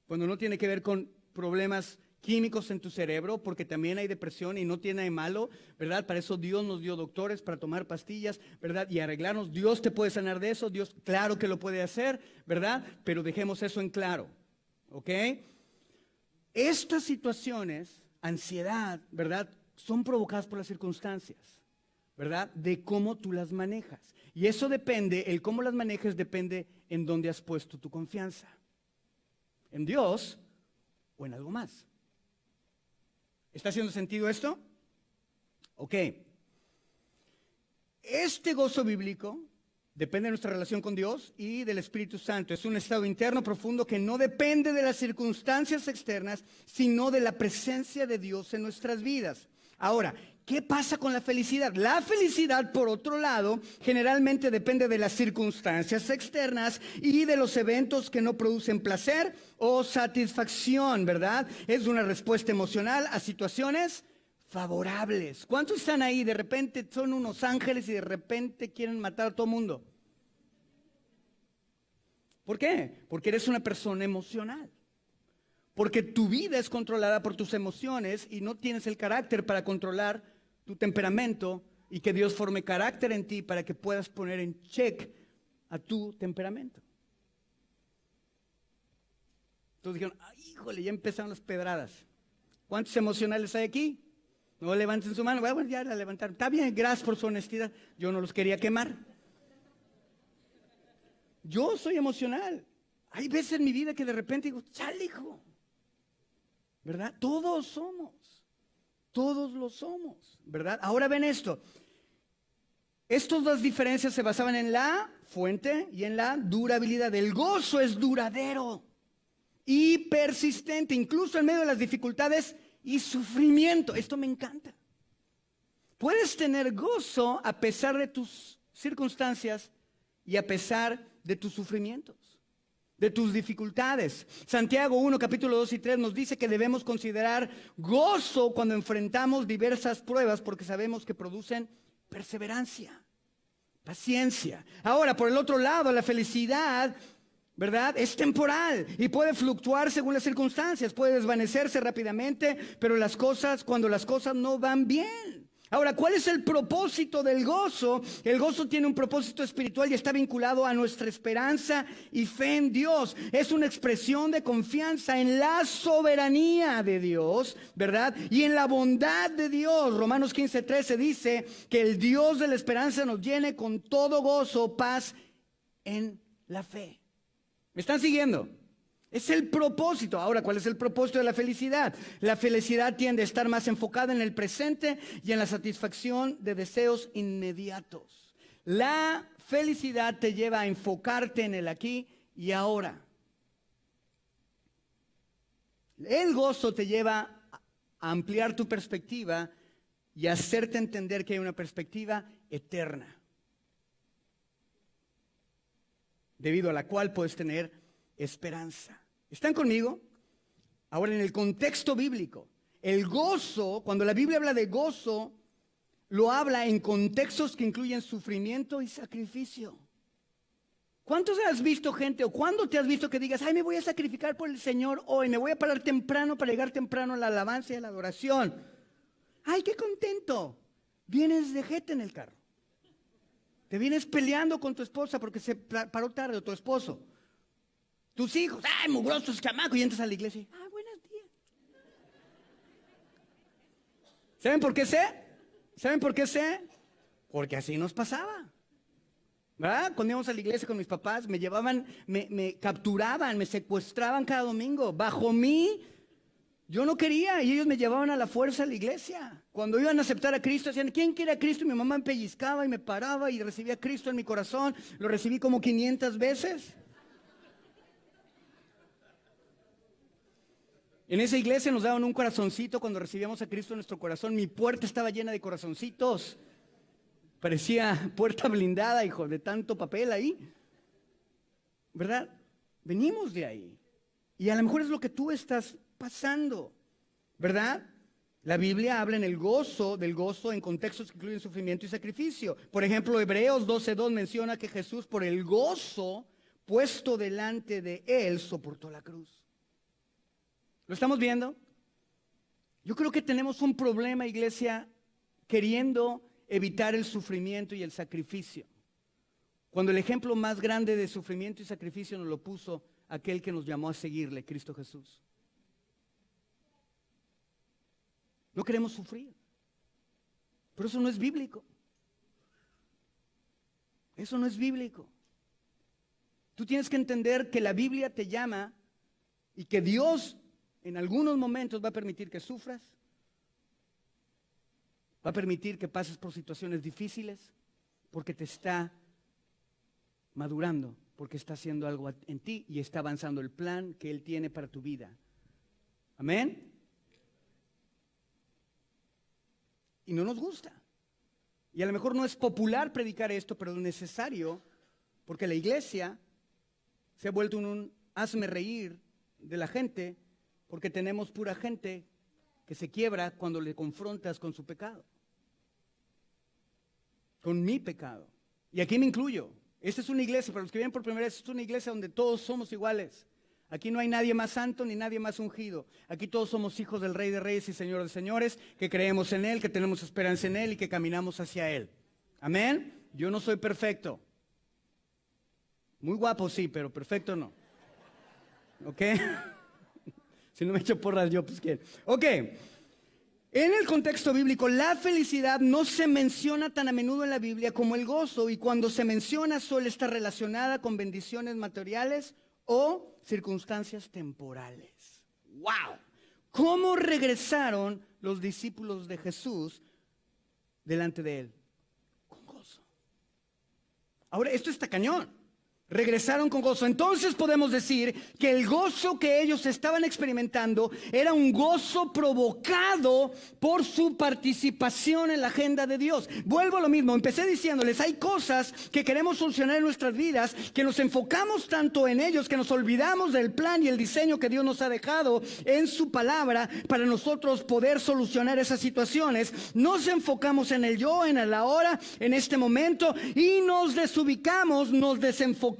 cuando no tiene que ver con problemas químicos en tu cerebro, porque también hay depresión y no tiene nada de malo, ¿verdad? Para eso Dios nos dio doctores, para tomar pastillas, ¿verdad? Y arreglarnos. Dios te puede sanar de eso, Dios claro que lo puede hacer, ¿verdad? Pero dejemos eso en claro, ¿ok? Estas situaciones, ansiedad, ¿verdad? Son provocadas por las circunstancias, ¿verdad? De cómo tú las manejas. Y eso depende, el cómo las manejes depende en dónde has puesto tu confianza. ¿En Dios o en algo más? ¿Está haciendo sentido esto? Ok. Este gozo bíblico depende de nuestra relación con Dios y del Espíritu Santo. Es un estado interno profundo que no depende de las circunstancias externas, sino de la presencia de Dios en nuestras vidas. Ahora, ¿qué pasa con la felicidad? La felicidad, por otro lado, generalmente depende de las circunstancias externas y de los eventos que no producen placer o satisfacción, ¿verdad? Es una respuesta emocional a situaciones favorables. ¿Cuántos están ahí? De repente son unos ángeles y de repente quieren matar a todo el mundo. ¿Por qué? Porque eres una persona emocional. Porque tu vida es controlada por tus emociones y no tienes el carácter para controlar tu temperamento y que Dios forme carácter en ti para que puedas poner en check a tu temperamento. Entonces dijeron, ay, híjole, ya empezaron las pedradas. ¿Cuántos emocionales hay aquí? No levanten su mano. Bueno, ya la levantaron. Está bien, gracias por su honestidad. Yo no los quería quemar. Yo soy emocional. Hay veces en mi vida que de repente digo, chale, hijo. ¿Verdad? Todos lo somos, ¿verdad? Ahora ven esto. Estas dos diferencias se basaban en la fuente y en la durabilidad. El gozo es duradero y persistente, incluso en medio de las dificultades y sufrimiento. Esto me encanta. Puedes tener gozo a pesar de tus circunstancias y a pesar de tus sufrimientos, de tus dificultades. Santiago 1, capítulo 2 y 3 nos dice que debemos considerar gozo cuando enfrentamos diversas pruebas porque sabemos que producen perseverancia, paciencia. Ahora, por el otro lado, la felicidad, ¿verdad? Es temporal y puede fluctuar según las circunstancias, puede desvanecerse rápidamente, pero cuando las cosas no van bien. Ahora, ¿cuál es el propósito del gozo? El gozo tiene un propósito espiritual y está vinculado a nuestra esperanza y fe en Dios. Es una expresión de confianza en la soberanía de Dios, ¿verdad? Y en la bondad de Dios. Romanos 15:13 dice que el Dios de la esperanza nos llene con todo gozo, paz en la fe. ¿Me están siguiendo? Es el propósito. Ahora, ¿cuál es el propósito de la felicidad? La felicidad tiende a estar más enfocada en el presente y en la satisfacción de deseos inmediatos. La felicidad te lleva a enfocarte en el aquí y ahora. El gozo te lleva a ampliar tu perspectiva y a hacerte entender que hay una perspectiva eterna, debido a la cual puedes tener esperanza. ¿Están conmigo? Ahora, en el contexto bíblico, el gozo, cuando la Biblia habla de gozo, lo habla en contextos que incluyen sufrimiento y sacrificio. ¿Cuántos has visto gente o cuándo te has visto que digas, ay, me voy a sacrificar por el Señor hoy, me voy a parar temprano para llegar temprano a la alabanza y a la adoración? Ay, qué contento. Vienes de jeta en el carro. Te vienes peleando con tu esposa porque se paró tarde, o tu esposo. Tus hijos, ay, mugrosos chamacos, y entras a la iglesia. Buenos días. ¿Saben por qué sé? ¿Saben por qué sé? Porque así nos pasaba. ¿Verdad? Cuando íbamos a la iglesia con mis papás, me llevaban, me capturaban, me secuestraban cada domingo. Bajo mí, yo no quería y ellos me llevaban a la fuerza a la iglesia. Cuando iban a aceptar a Cristo, decían, ¿quién quiere a Cristo? Y mi mamá me pellizcaba y me paraba y recibía a Cristo en mi corazón. Lo recibí como 500 veces. En esa iglesia nos daban un corazoncito cuando recibíamos a Cristo en nuestro corazón. Mi puerta estaba llena de corazoncitos. Parecía puerta blindada, hijo, de tanto papel ahí. ¿Verdad? Venimos de ahí. Y a lo mejor es lo que tú estás pasando. ¿Verdad? La Biblia habla en del gozo en contextos que incluyen sufrimiento y sacrificio. Por ejemplo, Hebreos 12:2 menciona que Jesús, por el gozo puesto delante de él, soportó la cruz. ¿Lo estamos viendo? Yo creo que tenemos un problema, iglesia, queriendo evitar el sufrimiento y el sacrificio. Cuando el ejemplo más grande de sufrimiento y sacrificio nos lo puso aquel que nos llamó a seguirle, Cristo Jesús. No queremos sufrir. Pero eso no es bíblico. Eso no es bíblico. Tú tienes que entender que la Biblia te llama y que Dios en algunos momentos va a permitir que sufras, va a permitir que pases por situaciones difíciles, porque te está madurando, porque está haciendo algo en ti y está avanzando el plan que Él tiene para tu vida. Amén. Y no nos gusta. Y a lo mejor no es popular predicar esto, pero es necesario, porque la iglesia se ha vuelto un hazme reír de la gente, porque tenemos pura gente que se quiebra cuando le confrontas con su pecado, con mi pecado. Y aquí me incluyo. Esta es una iglesia, para los que vienen por primera vez, es una iglesia donde todos somos iguales. Aquí no hay nadie más santo ni nadie más ungido. Aquí todos somos hijos del Rey de Reyes y Señor de Señores, que creemos en Él, que tenemos esperanza en Él y que caminamos hacia Él. Amén. Yo no soy perfecto. Muy guapo sí, pero perfecto no. ¿Ok? Si no me echo porras yo, pues ¿qué? Ok. En el contexto bíblico, la felicidad no se menciona tan a menudo en la Biblia como el gozo, y cuando se menciona suele estar relacionada con bendiciones materiales o circunstancias temporales. ¡Wow! ¿Cómo regresaron los discípulos de Jesús delante de Él? Con gozo. Ahora, esto está cañón. Regresaron con gozo. Entonces podemos decir que el gozo que ellos estaban experimentando era un gozo provocado por su participación en la agenda de Dios. Vuelvo a lo mismo, empecé diciéndoles, hay cosas que queremos solucionar en nuestras vidas, que nos enfocamos tanto en ellos, que nos olvidamos del plan y el diseño que Dios nos ha dejado en su palabra para nosotros poder solucionar esas situaciones. Nos enfocamos en el yo, en el ahora, en este momento, y nos desubicamos, nos desenfocamos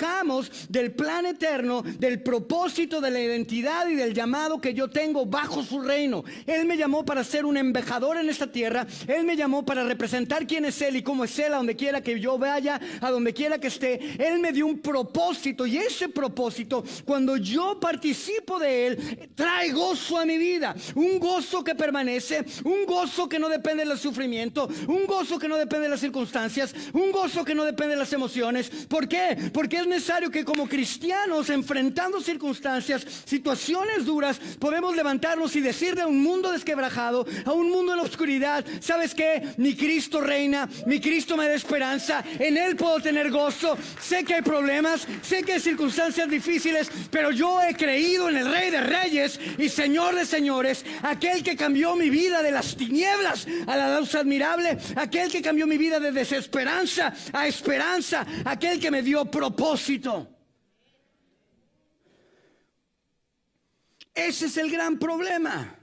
del plan eterno, del propósito, de la identidad y del llamado que yo tengo bajo su reino. Él me llamó para ser un embajador en esta tierra. Él me llamó para representar quién es Él y cómo es Él a donde quiera que yo vaya, a donde quiera que esté. Él me dio un propósito, y ese propósito, cuando yo participo de Él, trae gozo a mi vida. Un gozo que permanece, un gozo que no depende del sufrimiento, un gozo que no depende de las circunstancias, un gozo que no depende de las emociones. ¿Por qué? Porque es necesario que como cristianos, enfrentando circunstancias, situaciones duras, podemos levantarnos y decirle a un mundo desquebrajado, a un mundo en la oscuridad, ¿sabes qué? Mi Cristo reina, mi Cristo me da esperanza, en Él puedo tener gozo. Sé que hay problemas, sé que hay circunstancias difíciles, pero yo he creído en el Rey de Reyes y Señor de Señores, aquel que cambió mi vida de las tinieblas a la luz admirable, aquel que cambió mi vida de desesperanza a esperanza, aquel que me dio propósito. Ese es el gran problema.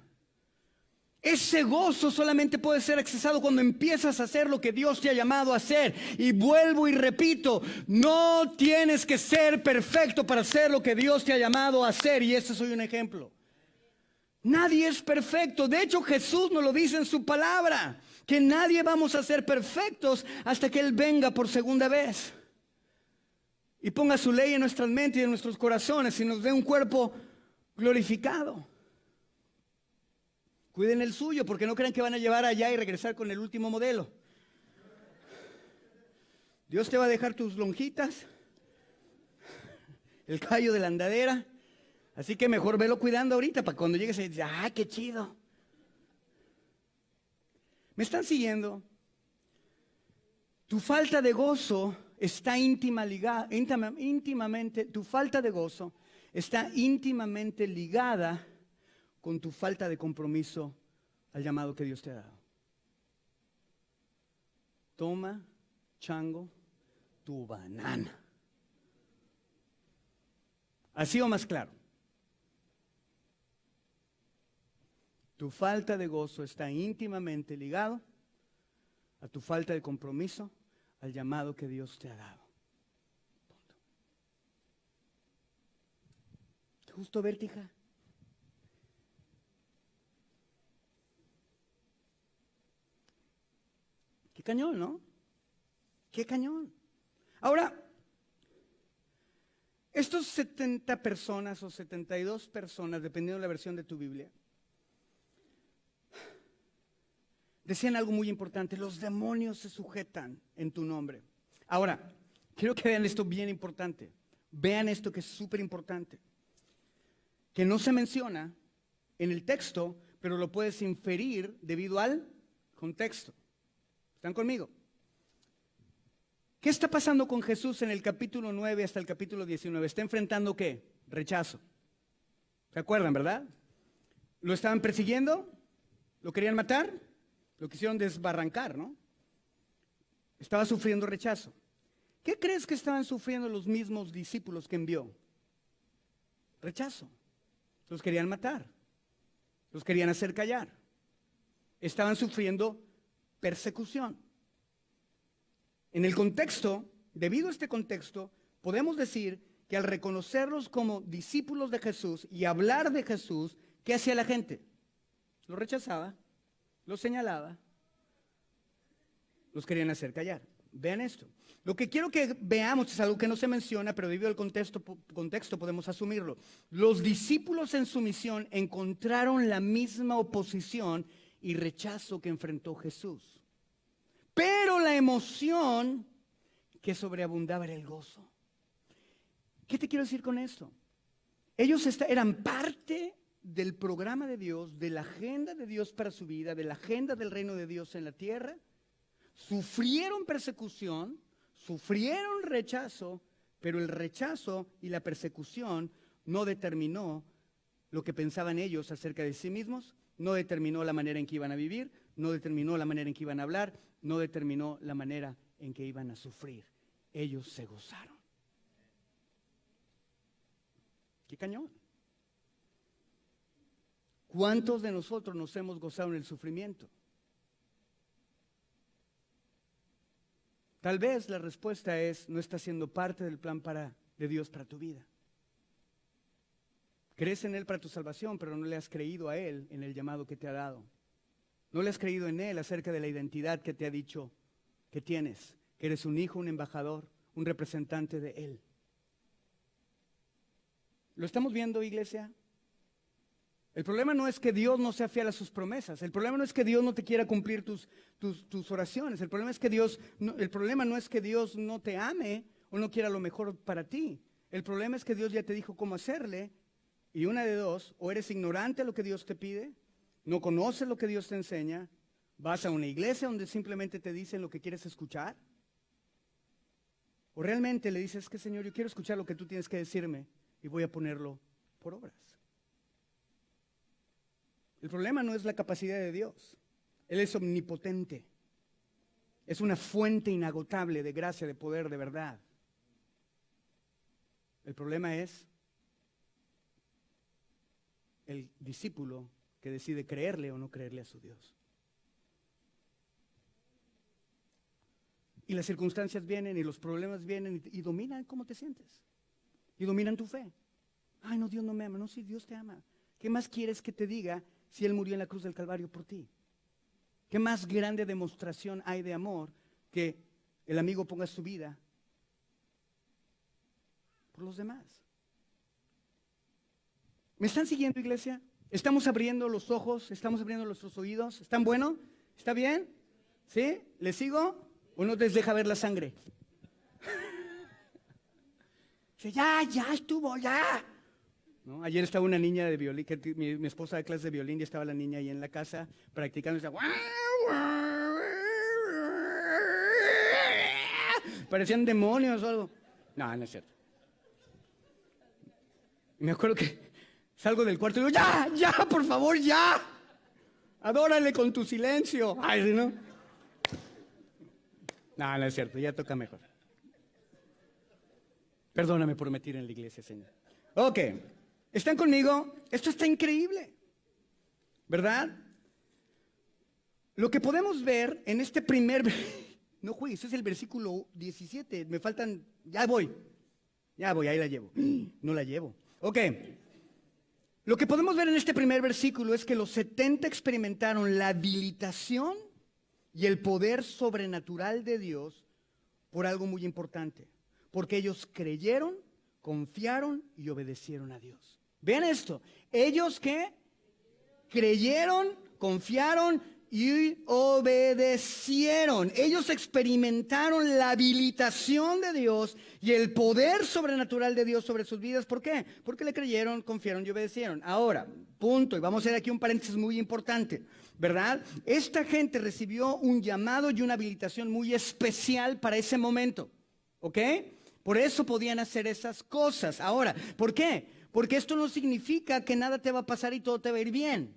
Ese gozo solamente puede ser accesado cuando empiezas a hacer lo que Dios te ha llamado a hacer. Y vuelvo y repito, no tienes que ser perfecto para hacer lo que Dios te ha llamado a hacer. Y este soy un ejemplo. Nadie es perfecto. De hecho, Jesús nos lo dice en su palabra, que nadie vamos a ser perfectos hasta que Él venga por segunda vez y ponga su ley en nuestras mentes y en nuestros corazones y nos dé un cuerpo glorificado. Cuiden el suyo, porque no crean que van a llevar allá y regresar con el último modelo. Dios te va a dejar tus lonjitas, el callo de la andadera, así que mejor velo cuidando ahorita para cuando llegues y dices, ¡ah, qué chido! ¿Me están siguiendo? Tu falta de gozo está íntimamente, tu falta de gozo está íntimamente ligada con tu falta de compromiso al llamado que Dios te ha dado. Toma, chango, tu banana. ¿Así o más claro? Tu falta de gozo está íntimamente ligado a tu falta de compromiso al llamado que Dios te ha dado. Punto. ¿Te gustó verte, hija? cañón, ¿no? Qué cañón. Ahora, estos 70 personas o 72 personas, dependiendo de la versión de tu Biblia, decían algo muy importante: los demonios se sujetan en tu nombre. Ahora, quiero que vean esto bien importante. Vean esto que es súper importante. Que no se menciona en el texto, pero lo puedes inferir debido al contexto. ¿Están conmigo? ¿Qué está pasando con Jesús en el capítulo 9 hasta el capítulo 19? ¿Está enfrentando qué? Rechazo. ¿Se acuerdan, verdad? Lo estaban persiguiendo, lo querían matar, lo quisieron desbarrancar, ¿no? Estaba sufriendo rechazo. ¿Qué crees que estaban sufriendo los mismos discípulos que envió? Rechazo. Los querían matar, los querían hacer callar. Estaban sufriendo persecución. En el contexto, debido a este contexto, podemos decir que al reconocerlos como discípulos de Jesús y hablar de Jesús, ¿qué hacía la gente? Los rechazaba, los señalaba, los querían hacer callar. Vean esto. Lo que quiero que veamos es algo que no se menciona, pero debido al contexto podemos asumirlo. Los discípulos en su misión encontraron la misma oposición y rechazo que enfrentó Jesús. Pero la emoción que sobreabundaba era el gozo. ¿Qué te quiero decir con esto? Ellos eran parte del programa de Dios, de la agenda de Dios para su vida, de la agenda del reino de Dios en la tierra. Sufrieron persecución, sufrieron rechazo, pero el rechazo y la persecución no determinó lo que pensaban ellos acerca de sí mismos, no determinó la manera en que iban a vivir, no determinó la manera en que iban a hablar, no determinó la manera en que iban a sufrir. Ellos se gozaron. ¡Qué cañón! ¿Cuántos de nosotros nos hemos gozado en el sufrimiento? Tal vez la respuesta es: no estás siendo parte del plan de Dios para tu vida. Crees en Él para tu salvación, pero no le has creído a Él en el llamado que te ha dado. No le has creído en Él acerca de la identidad que te ha dicho que tienes, que eres un hijo, un embajador, un representante de Él. ¿Lo estamos viendo, iglesia? El problema no es que Dios no sea fiel a sus promesas. El problema no es que Dios no te quiera cumplir tus oraciones. El problema no es que Dios no te ame o no quiera lo mejor para ti. El problema es que Dios ya te dijo cómo hacerle, y una de dos: o eres ignorante a lo que Dios te pide, no conoces lo que Dios te enseña, vas a una iglesia donde simplemente te dicen lo que quieres escuchar, o realmente le dices: que Señor, yo quiero escuchar lo que tú tienes que decirme y voy a ponerlo por obras. El problema no es la capacidad de Dios. Él es omnipotente. Es una fuente inagotable de gracia, de poder, de verdad. El problema es el discípulo que decide creerle o no creerle a su Dios. Y las circunstancias vienen y los problemas vienen y dominan cómo te sientes. Y dominan tu fe. Ay, no, Dios no me ama. No, sí, Dios te ama. ¿Qué más quieres que te diga si Él murió en la cruz del Calvario por ti? ¿Qué más grande demostración hay de amor que el amigo ponga su vida por los demás? ¿Me están siguiendo, iglesia? ¿Estamos abriendo los ojos? ¿Estamos abriendo nuestros oídos? ¿Están bueno? ¿Está bien? ¿Sí? ¿Les sigo? ¿O no les deja ver la sangre? Dice: ya estuvo, ya. ¿No? Ayer estaba una niña de violín, que mi esposa da clases de violín, y estaba la niña ahí en la casa practicando. Parecían demonios o algo. No, no es cierto. Y me acuerdo que salgo del cuarto y digo: ya, por favor, ya. Adórale con tu silencio. Ay, ¿no? No, no es cierto, ya toca mejor. Perdóname por mentir en la iglesia, Señor. Ok, ¿están conmigo? Esto está increíble, ¿verdad? Lo que podemos ver en este no juegues, es el versículo 17, me faltan, ya voy, ahí la llevo. No la llevo. Ok, lo que podemos ver en este primer versículo es que los 70 experimentaron la habilitación y el poder sobrenatural de Dios por algo muy importante. Porque ellos creyeron, confiaron y obedecieron a Dios. Vean esto. Ellos que creyeron, confiaron y obedecieron. Ellos experimentaron la habilitación de Dios y el poder sobrenatural de Dios sobre sus vidas. ¿Por qué? Porque le creyeron, confiaron y obedecieron. Ahora, punto, y vamos a hacer aquí un paréntesis muy importante, ¿verdad? Esta gente recibió un llamado y una habilitación muy especial para ese momento, ¿ok? Por eso podían hacer esas cosas. Ahora, ¿por qué? Porque esto no significa que nada te va a pasar y todo te va a ir bien.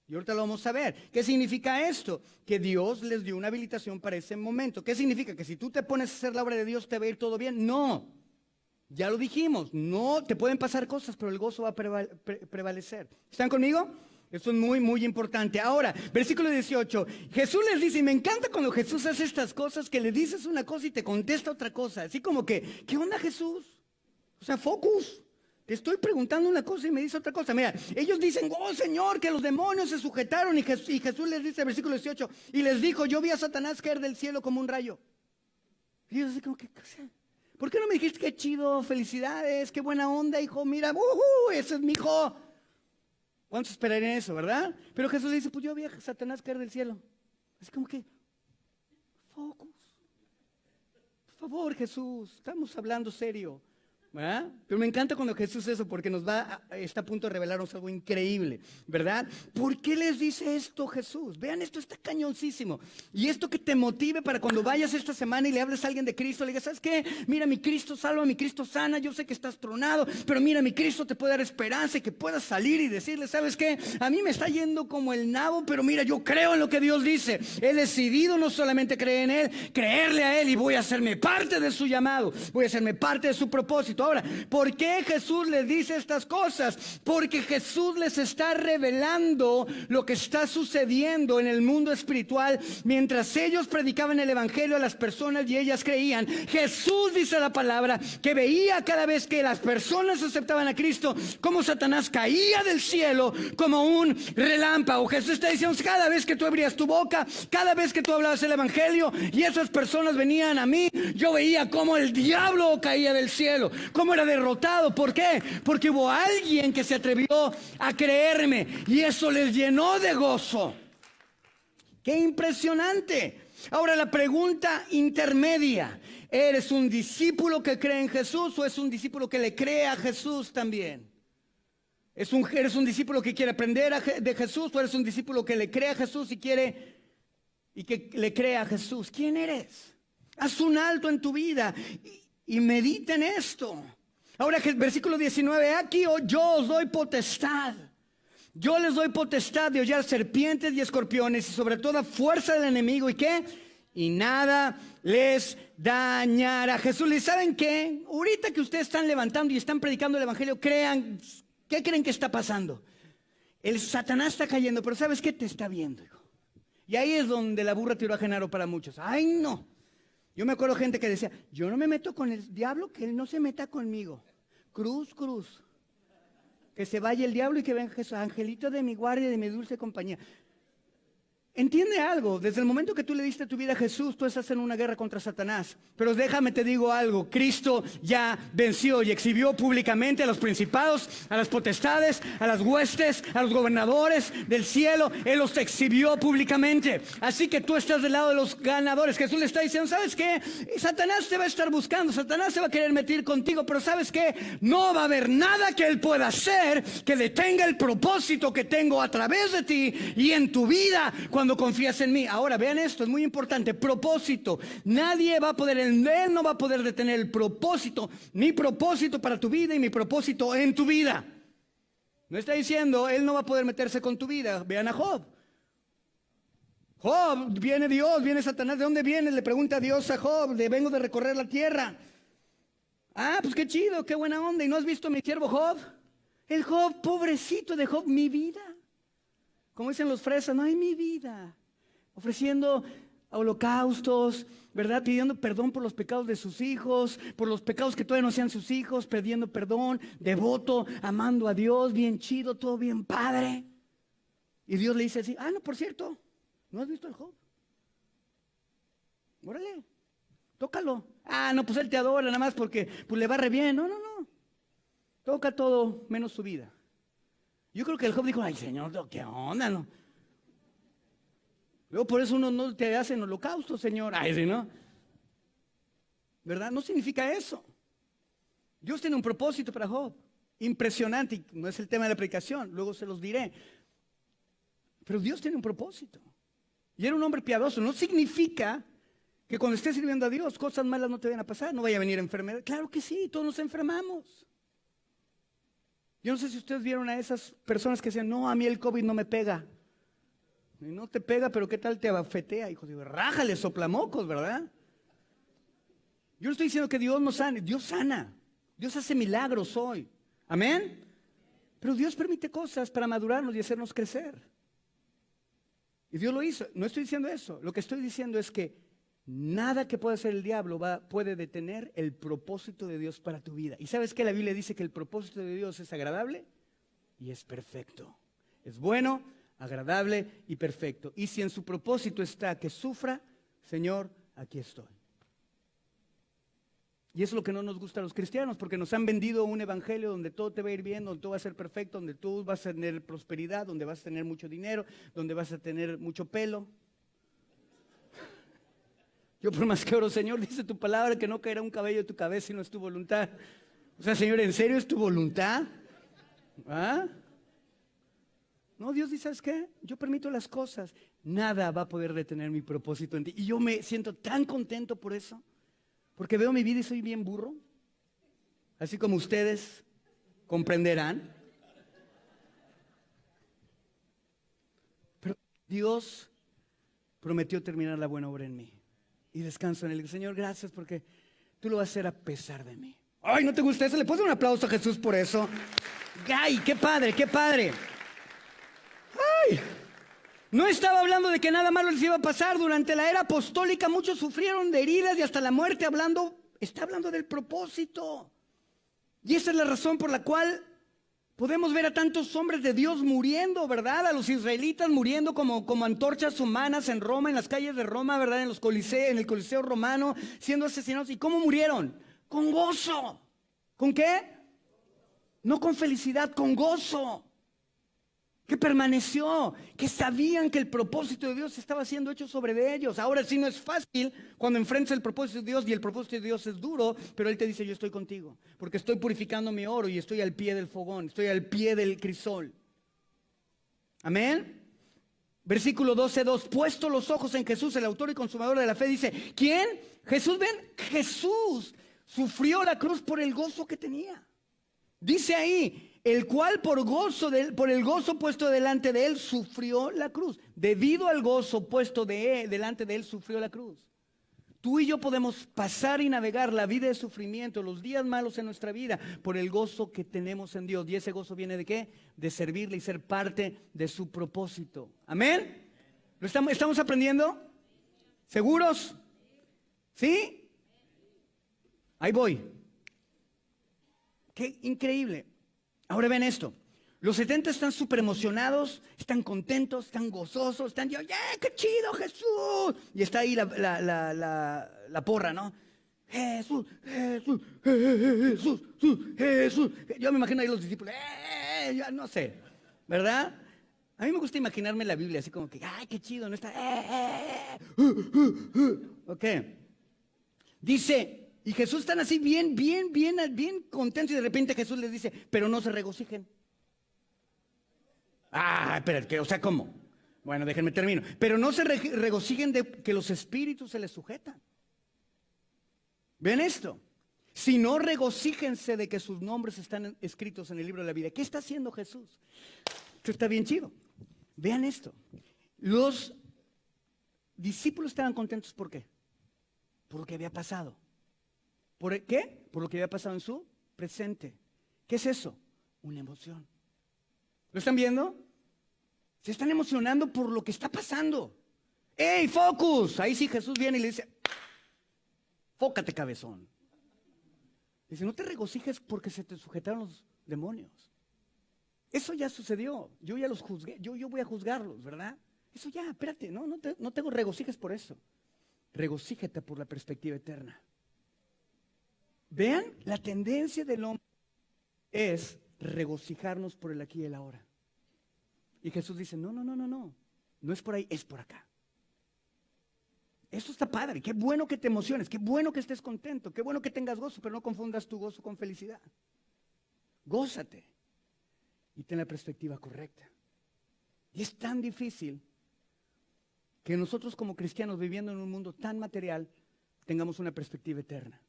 Y ahorita lo vamos a ver. ¿Qué significa esto? Que Dios les dio una habilitación para ese momento. ¿Qué significa? ¿Que si tú te pones a hacer la obra de Dios te va a ir todo bien? No. Ya lo dijimos. No, te pueden pasar cosas, pero el gozo va a prevalecer. ¿Están conmigo? Esto es muy, muy importante. Ahora, versículo 18. Jesús les dice, y me encanta cuando Jesús hace estas cosas, que le dices una cosa y te contesta otra cosa. Así como que, ¿qué onda, Jesús? O sea, focus. Te estoy preguntando una cosa y me dice otra cosa. Mira, ellos dicen, oh Señor, que los demonios se sujetaron. Y Jesús les dice, versículo 18, y les dijo, yo vi a Satanás caer del cielo como un rayo. Y ellos así como que, ¿por qué no me dijiste qué chido, felicidades, qué buena onda, hijo? Mira, ese es mi hijo. ¿Cuántos esperarían eso, verdad? Pero Jesús le dice, pues yo vi a Satanás caer del cielo. Así como que, focus. Por favor, Jesús, estamos hablando serio. ¿verdad? Pero me encanta cuando Jesús eso, porque está a punto de revelarnos algo increíble, ¿verdad? ¿Por qué les dice esto Jesús? Vean, esto está cañoncísimo. Y esto que te motive para cuando vayas esta semana y le hables a alguien de Cristo, le digas, ¿sabes qué? Mira, mi Cristo salva, mi Cristo sana, yo sé que estás tronado, pero mira, mi Cristo te puede dar esperanza y que puedas salir y decirle, ¿sabes qué? A mí me está yendo como el nabo, pero mira, yo creo en lo que Dios dice. He decidido no solamente creer en Él, creerle a Él, y voy a hacerme parte de su llamado, voy a hacerme parte de su propósito. Ahora, ¿por qué Jesús les dice estas cosas? Porque Jesús les está revelando lo que está sucediendo en el mundo espiritual mientras ellos predicaban el evangelio a las personas y ellas creían. Jesús, dice la palabra, que veía cada vez que las personas aceptaban a Cristo, como Satanás caía del cielo como un relámpago. Jesús está diciendo, cada vez que tú abrías tu boca, cada vez que tú hablabas el evangelio y esas personas venían a mí, yo veía como el diablo caía del cielo, cómo era derrotado. ¿Por qué? Porque hubo alguien que se atrevió a creerme y eso les llenó de gozo. ¡Qué impresionante! Ahora la pregunta intermedia: ¿eres un discípulo que cree en Jesús o es un discípulo que le cree a Jesús también? ¿Eres un discípulo que quiere aprender de Jesús o eres un discípulo que le cree a Jesús y que le cree a Jesús? ¿Quién eres? Haz un alto en tu vida y medita en esto. Ahora, versículo 19, aquí yo os doy potestad. Yo les doy potestad de hollar serpientes y escorpiones y sobre toda fuerza del enemigo. ¿Y qué? Y nada les dañará. Jesús les dice, ¿saben qué? Ahorita que ustedes están levantando y están predicando el evangelio, ¿qué creen que está pasando? El Satanás está cayendo, pero ¿sabes qué? Te está viendo, hijo. Y ahí es donde la burra tiró a Genaro para muchos. ¡Ay, no! Yo me acuerdo gente que decía, yo no me meto con el diablo, que él no se meta conmigo. Cruz, cruz. Que se vaya el diablo y que venga Jesús, angelito de mi guardia y de mi dulce compañía. Entiende algo, desde el momento que tú le diste tu vida a Jesús, tú estás en una guerra contra Satanás. Pero déjame te digo algo, Cristo ya venció y exhibió públicamente a los principados, a las potestades, a las huestes, a los gobernadores del cielo. Él los exhibió públicamente. Así que tú estás del lado de los ganadores. Jesús le está diciendo, ¿sabes qué? Satanás te va a estar buscando, Satanás se va a querer meter contigo, pero ¿sabes qué? No va a haber nada que él pueda hacer que detenga el propósito que tengo a través de ti y en tu vida cuando confías en mí. Ahora vean esto, es muy importante, propósito. Nadie va a poder, él no va a poder detener el propósito, mi propósito para tu vida y mi propósito en tu vida. No está diciendo, él no va a poder meterse con tu vida. Vean a Job. Job, viene Dios, viene Satanás. ¿De dónde viene? Le pregunta a Dios a Job, vengo de recorrer la tierra. Ah, pues qué chido, qué buena onda. ¿Y no has visto a mi siervo Job? El Job, pobrecito de Job, mi vida. Como dicen los fresas, no hay mi vida. Ofreciendo holocaustos, ¿verdad? Pidiendo perdón por los pecados de sus hijos, por los pecados que todavía no sean sus hijos, pidiendo perdón, devoto, amando a Dios, bien chido, todo bien padre. Y Dios le dice así, no, por cierto, ¿no has visto al Job? Órale, tócalo. Ah, no, pues él te adora nada más porque pues, le va re bien. No, no, no. Toca todo menos su vida. Yo creo que el Job dijo, ay, Señor, ¿qué onda? No? Luego por eso uno no te hacen holocausto, Señor. Ay, sí, ¿no? ¿Verdad? No significa eso. Dios tiene un propósito para Job. Impresionante. Y no es el tema de la predicación. Luego se los diré. Pero Dios tiene un propósito. Y era un hombre piadoso. No significa que cuando estés sirviendo a Dios, cosas malas no te vayan a pasar. No vaya a venir enfermedad. Claro que sí, todos nos enfermamos. Yo no sé si ustedes vieron a esas personas que decían, no, a mí el COVID no me pega. Y no te pega, pero ¿qué tal te abafetea, hijo? Digo, rájale, soplamocos, ¿verdad? Yo no estoy diciendo que Dios no sane, Dios sana. Dios hace milagros hoy. Amén. Pero Dios permite cosas para madurarnos y hacernos crecer. Y Dios lo hizo. No estoy diciendo eso. Lo que estoy diciendo es que nada que pueda hacer el diablo puede detener el propósito de Dios para tu vida. ¿Y sabes qué? La Biblia dice que el propósito de Dios es agradable y es perfecto. Es bueno, agradable y perfecto. Y si en su propósito está que sufra, Señor, aquí estoy. Y eso es lo que no nos gusta a los cristianos, porque nos han vendido un evangelio donde todo te va a ir bien, donde todo va a ser perfecto, donde tú vas a tener prosperidad, donde vas a tener mucho dinero, donde vas a tener mucho pelo. Yo por más que oro, Señor, dice tu palabra que no caerá un cabello de tu cabeza si no es tu voluntad. O sea, Señor, ¿en serio es tu voluntad? ¿Ah? No, Dios dice, ¿sabes qué? Yo permito las cosas. Nada va a poder detener mi propósito en ti. Y yo me siento tan contento por eso. Porque veo mi vida y soy bien burro. Así como ustedes comprenderán. Pero Dios prometió terminar la buena obra en mí. Y descanso en él. Señor, gracias porque tú lo vas a hacer a pesar de mí. Ay, ¿no te gusta eso? ¿Le puedes dar un aplauso a Jesús por eso? ¡Ay, qué padre, qué padre! ¡Ay! No estaba hablando de que nada malo les iba a pasar. Durante la era apostólica muchos sufrieron de heridas y hasta la muerte. Está hablando del propósito. Y esa es la razón por la cual podemos ver a tantos hombres de Dios muriendo, ¿verdad? A los israelitas muriendo como antorchas humanas en Roma, en las calles de Roma, ¿verdad? En el Coliseo romano, siendo asesinados. ¿Y cómo murieron? Con gozo. ¿Con qué? No con felicidad, con gozo. Que permaneció, que sabían que el propósito de Dios estaba siendo hecho sobre de ellos. Ahora sí no es fácil cuando enfrentas el propósito de Dios y el propósito de Dios es duro, pero Él te dice, yo estoy contigo, porque estoy purificando mi oro y estoy al pie del fogón, estoy al pie del crisol. Amén. Versículo 12:2, puesto los ojos en Jesús, el autor y consumador de la fe, dice, ¿quién? Jesús, ven, Jesús sufrió la cruz por el gozo que tenía. Dice ahí, el cual por el gozo puesto delante de él sufrió la cruz. Debido al gozo puesto delante de él sufrió la cruz. Tú y yo podemos pasar y navegar la vida de sufrimiento, los días malos en nuestra vida, por el gozo que tenemos en Dios. ¿Y ese gozo viene de qué? De servirle y ser parte de su propósito. ¿Amén? ¿Lo estamos aprendiendo? ¿Seguros? ¿Sí? Ahí voy. Qué increíble. Ahora ven esto. Los 70 están súper emocionados, están contentos, están gozosos, están yo, ¡yeah, qué chido, Jesús! Y está ahí la porra, ¿no? Jesús, Jesús, Jesús, Jesús, Jesús. Yo me imagino ahí los discípulos, ya no sé, ¿verdad? A mí me gusta imaginarme la Biblia así como que, ¡ay, qué chido! No está, Ok. Dice... Y Jesús están así bien contentos y de repente Jesús les dice, pero no se regocijen. Espera, o sea, ¿cómo? Bueno, déjenme termino. Pero no se regocijen de que los espíritus se les sujetan. ¿Ven esto? Si no, regocíjense de que sus nombres están escritos en el libro de la vida. ¿Qué está haciendo Jesús? Esto está bien chido. Vean esto. Los discípulos estaban contentos, ¿por qué? Por lo que había pasado. ¿Por qué? Por lo que había pasado en su presente. ¿Qué es eso? Una emoción. ¿Lo están viendo? Se están emocionando por lo que está pasando. ¡Ey, focus! Ahí sí Jesús viene y le dice, fócate, cabezón. Dice, no te regocijes porque se te sujetaron los demonios. Eso ya sucedió. Yo ya los juzgué. Yo voy a juzgarlos, ¿verdad? Eso ya, espérate, no te regocijes por eso. regocíjate por la perspectiva eterna. Vean, la tendencia del hombre es regocijarnos por el aquí y el ahora. Y Jesús dice, no es por ahí, es por acá. Esto está padre, qué bueno que te emociones, qué bueno que estés contento, qué bueno que tengas gozo, pero no confundas tu gozo con felicidad. Gózate y ten la perspectiva correcta. Y es tan difícil que nosotros como cristianos viviendo en un mundo tan material tengamos una perspectiva eterna.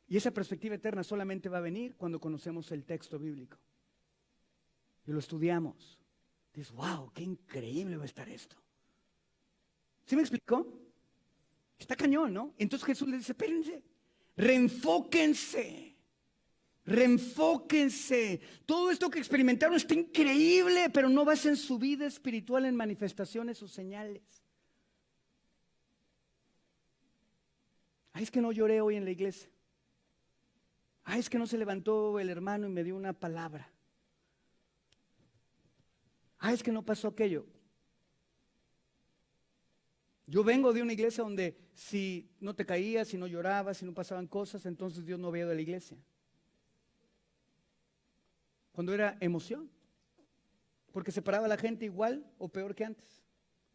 Y esa perspectiva eterna solamente va a venir cuando conocemos el texto bíblico. Y lo estudiamos. Dices, wow, qué increíble va a estar esto. ¿Sí me explicó? Está cañón, ¿no? Entonces Jesús les dice, espérense, reenfóquense. Reenfóquense. Todo esto que experimentaron está increíble, pero no basen su vida espiritual en manifestaciones o señales. Ay, es que no lloré hoy en la iglesia. Ay, es que no se levantó el hermano y me dio una palabra. Ay, es que no pasó aquello. Yo vengo de una iglesia donde si no te caías, si no llorabas, si no pasaban cosas, entonces Dios no veía de la iglesia. Cuando era emoción, porque separaba a la gente igual o peor que antes.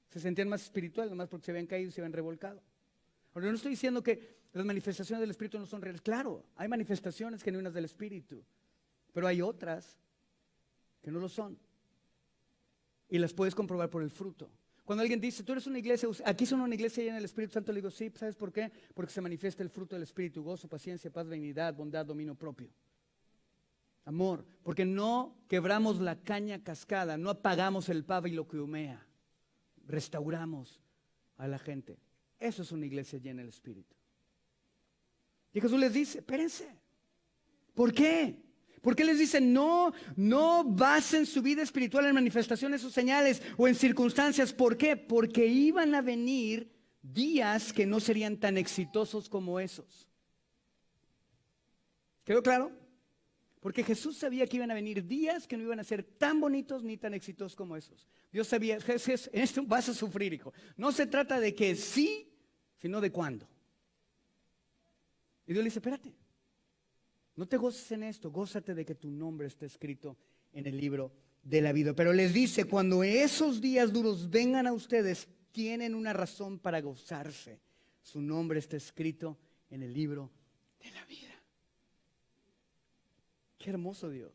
Se sentían más espirituales, nomás porque se habían caído y se habían revolcado. Ahora, yo no estoy diciendo que las manifestaciones del Espíritu no son reales. Claro, hay manifestaciones genuinas del Espíritu, pero hay otras que no lo son. Y las puedes comprobar por el fruto. Cuando alguien dice, tú eres una iglesia, aquí son una iglesia llena del Espíritu Santo, le digo, sí, ¿sabes por qué? Porque se manifiesta el fruto del Espíritu, gozo, paciencia, paz, benignidad, bondad, dominio propio. Amor, porque no quebramos la caña cascada, no apagamos el pabilo que humea, restauramos a la gente. Eso es una iglesia llena del Espíritu. Y Jesús les dice, espérense, ¿por qué? ¿Por qué les dice no basen su vida espiritual en manifestaciones o señales o en circunstancias? ¿Por qué? Porque iban a venir días que no serían tan exitosos como esos. ¿Quedó claro? Porque Jesús sabía que iban a venir días que no iban a ser tan bonitos ni tan exitosos como esos. Dios sabía, Jesús, en esto vas a sufrir, hijo. No se trata de que sí, sino de cuándo. Y Dios le dice, espérate. No te goces en esto, gózate de que tu nombre está escrito en el libro de la vida. Pero les dice, cuando esos días duros vengan a ustedes, tienen una razón para gozarse. Su nombre está escrito en el libro de la vida. Qué hermoso Dios.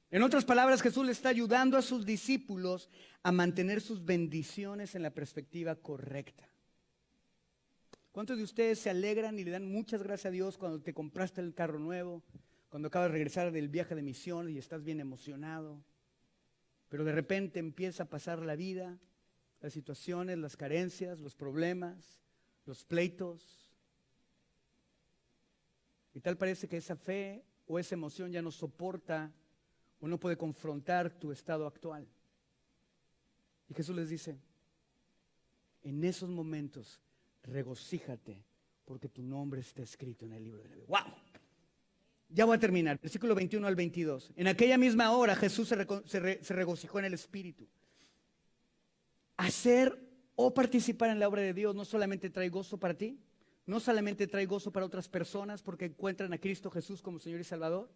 En otras palabras, Jesús le está ayudando a sus discípulos a mantener sus bendiciones en la perspectiva correcta. ¿Cuántos de ustedes se alegran y le dan muchas gracias a Dios cuando te compraste el carro nuevo, cuando acabas de regresar del viaje de misión y estás bien emocionado? Pero de repente empieza a pasar la vida, las situaciones, las carencias, los problemas, los pleitos. Y tal parece que esa fe o esa emoción ya no soporta o no puede confrontar tu estado actual. Y Jesús les dice, en esos momentos, regocíjate porque tu nombre está escrito en el libro de la vida. ¡Wow! Ya voy a terminar. Versículo 21 al 22. En aquella misma hora Jesús se regocijó en el Espíritu. Hacer o participar en la obra de Dios no solamente trae gozo para ti, no solamente trae gozo para otras personas porque encuentran a Cristo Jesús como Señor y Salvador,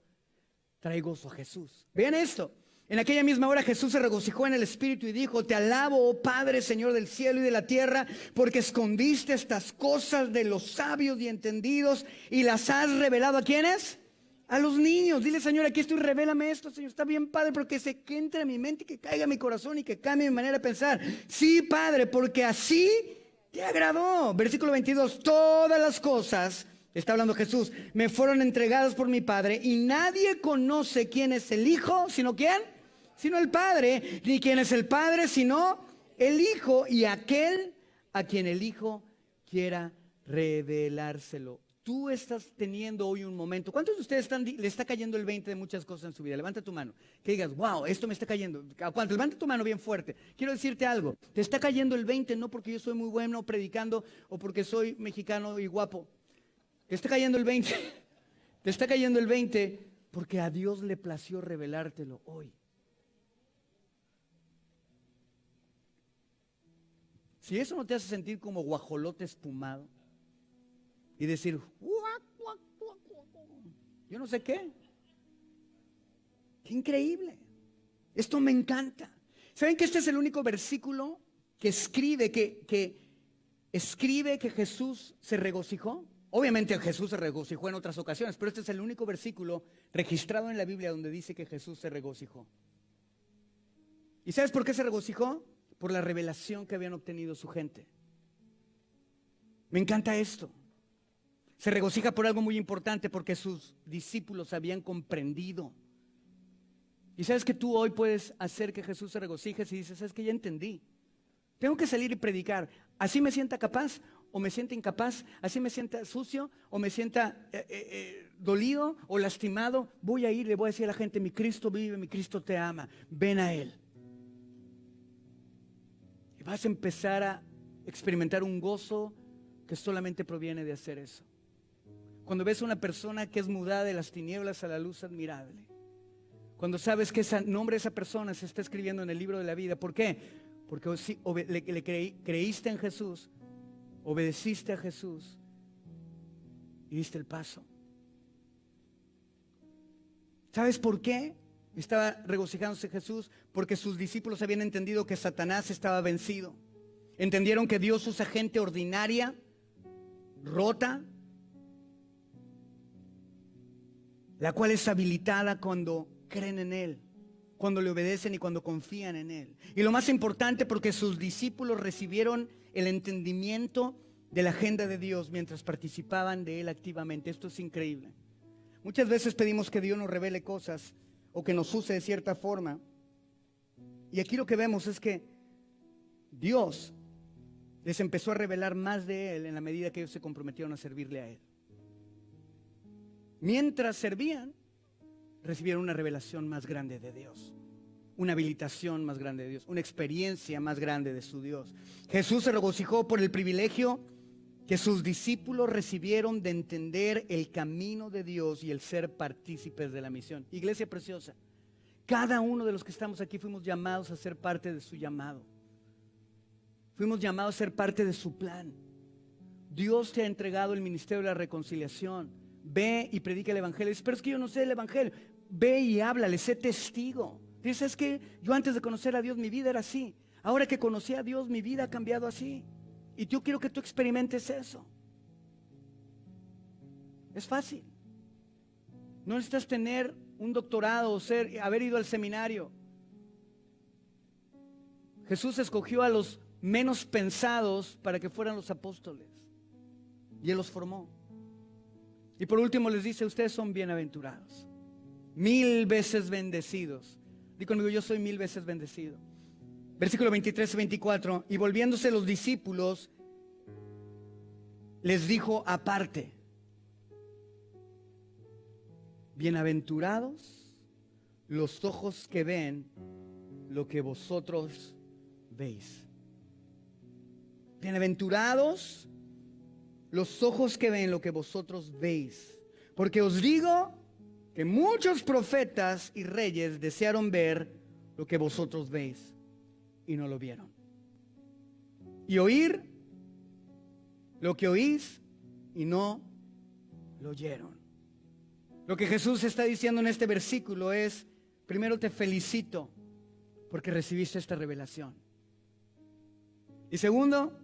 trae gozo a Jesús. Vean esto. En aquella misma hora Jesús se regocijó en el Espíritu y dijo, te alabo, oh Padre, Señor del cielo y de la tierra, porque escondiste estas cosas de los sabios y entendidos y las has revelado ¿a quiénes? A los niños. Dile, Señor, aquí estoy, revélame esto, Señor. Está bien, Padre, porque que entre a mi mente y que caiga a mi corazón y que cambie mi manera de pensar. Sí, Padre, porque así te agradó. Versículo 22, todas las cosas, está hablando Jesús, me fueron entregadas por mi Padre y nadie conoce quién es el Hijo, sino quién, sino el Padre, ni quién es el Padre, sino el Hijo y aquel a quien el Hijo quiera revelárselo. Tú estás teniendo hoy un momento. ¿Cuántos de ustedes le está cayendo el 20 de muchas cosas en su vida? Levanta tu mano. Que digas, wow, esto me está cayendo. ¿Cuántos? Levanta tu mano bien fuerte. Quiero decirte algo. Te está cayendo el 20 no porque yo soy muy bueno predicando o porque soy mexicano y guapo. Te está cayendo el 20. Te está cayendo el 20 porque a Dios le plació revelártelo hoy. Si eso no te hace sentir como guajolote espumado y decir, "Guac, guac, guac, guac, guac", yo no sé qué. Qué increíble. Esto me encanta. ¿Saben que este es el único versículo que escribe que Jesús se regocijó? Obviamente Jesús se regocijó en otras ocasiones, pero este es el único versículo registrado en la Biblia donde dice que Jesús se regocijó. ¿Y sabes por qué se regocijó? Por la revelación que habían obtenido su gente. Me encanta esto. Se regocija por algo muy importante, porque sus discípulos habían comprendido. Y sabes que tú hoy puedes hacer que Jesús se regocije si dices, ¿sabes que ya entendí? Tengo que salir y predicar. Así me sienta capaz o me sienta incapaz, así me sienta sucio o me sienta dolido o lastimado. Voy a ir, le voy a decir a la gente, mi Cristo vive, mi Cristo te ama. Ven a Él. Y vas a empezar a experimentar un gozo que solamente proviene de hacer eso. Cuando ves a una persona que es mudada de las tinieblas a la luz admirable. Cuando sabes que el nombre de esa persona se está escribiendo en el libro de la vida. ¿Por qué? Porque creíste en Jesús, obedeciste a Jesús y diste el paso. ¿Sabes por qué estaba regocijándose Jesús? Porque sus discípulos habían entendido que Satanás estaba vencido. Entendieron que Dios usa gente ordinaria, rota, la cual es habilitada cuando creen en Él, cuando le obedecen y cuando confían en Él. Y lo más importante, porque sus discípulos recibieron el entendimiento de la agenda de Dios mientras participaban de Él activamente. Esto es increíble. Muchas veces pedimos que Dios nos revele cosas o que nos use de cierta forma. Y aquí lo que vemos es que Dios les empezó a revelar más de Él en la medida que ellos se comprometieron a servirle a Él. Mientras servían, recibieron una revelación más grande de Dios, una habilitación más grande de Dios, una experiencia más grande de su Dios. Jesús se regocijó por el privilegio que sus discípulos recibieron de entender el camino de Dios y el ser partícipes de la misión. Iglesia preciosa, cada uno de los que estamos aquí fuimos llamados a ser parte de su llamado. Fuimos llamados a ser parte de su plan. Dios te ha entregado el ministerio de la reconciliación. Ve y predica el evangelio. Dices, pero es que yo no sé el evangelio. Ve y háblale, sé testigo. Dices, es que yo antes de conocer a Dios mi vida era así. Ahora que conocí a Dios mi vida ha cambiado así. Y yo quiero que tú experimentes eso. Es fácil. No necesitas tener un doctorado o haber ido al seminario. Jesús escogió a los menos pensados para que fueran los apóstoles. Y Él los formó. Y por último les dice, ustedes son bienaventurados, 1000 veces bendecidos. Di conmigo, yo soy 1000 veces bendecido. Versículo 23 y 24. Y volviéndose los discípulos, les dijo aparte, bienaventurados los ojos que ven lo que vosotros veis. Bienaventurados los ojos que ven lo que vosotros veis. Porque os digo que muchos profetas y reyes desearon ver lo que vosotros veis y no lo vieron. Y oír lo que oís y no lo oyeron. Lo que Jesús está diciendo en este versículo es, primero te felicito porque recibiste esta revelación. Y segundo,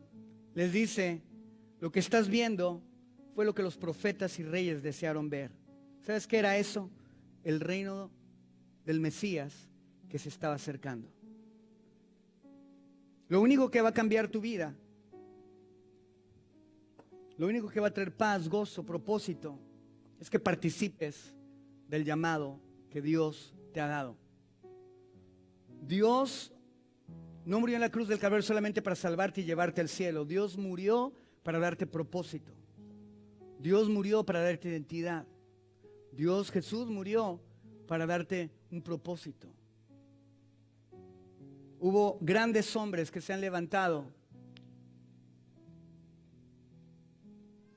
les dice, lo que estás viendo fue lo que los profetas y reyes desearon ver. ¿Sabes qué era eso? El reino del Mesías que se estaba acercando. Lo único que va a cambiar tu vida, lo único que va a traer paz, gozo, propósito, es que participes del llamado que Dios te ha dado. Dios no murió en la cruz del Calvario solamente para salvarte y llevarte al cielo. Dios murió para darte propósito. Dios murió para darte identidad. Jesús murió para darte un propósito. Hubo grandes hombres que se han levantado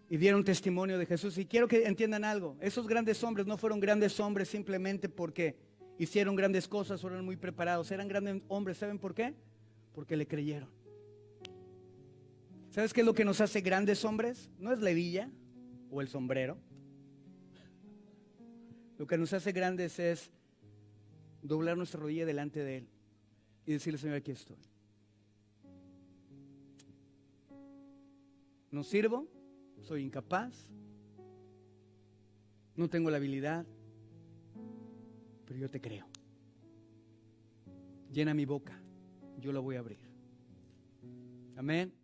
y dieron testimonio de Jesús. Y quiero que entiendan algo. Esos grandes hombres no fueron grandes hombres simplemente porque hicieron grandes cosas o eran muy preparados. Eran grandes hombres, ¿saben por qué? Porque le creyeron. ¿Sabes qué es lo que nos hace grandes hombres? No es la hebilla o el sombrero. Lo que nos hace grandes es doblar nuestra rodilla delante de Él y decirle: Señor, aquí estoy. No sirvo, soy incapaz, no tengo la habilidad, pero yo te creo. Llena mi boca, yo la voy a abrir. Amén.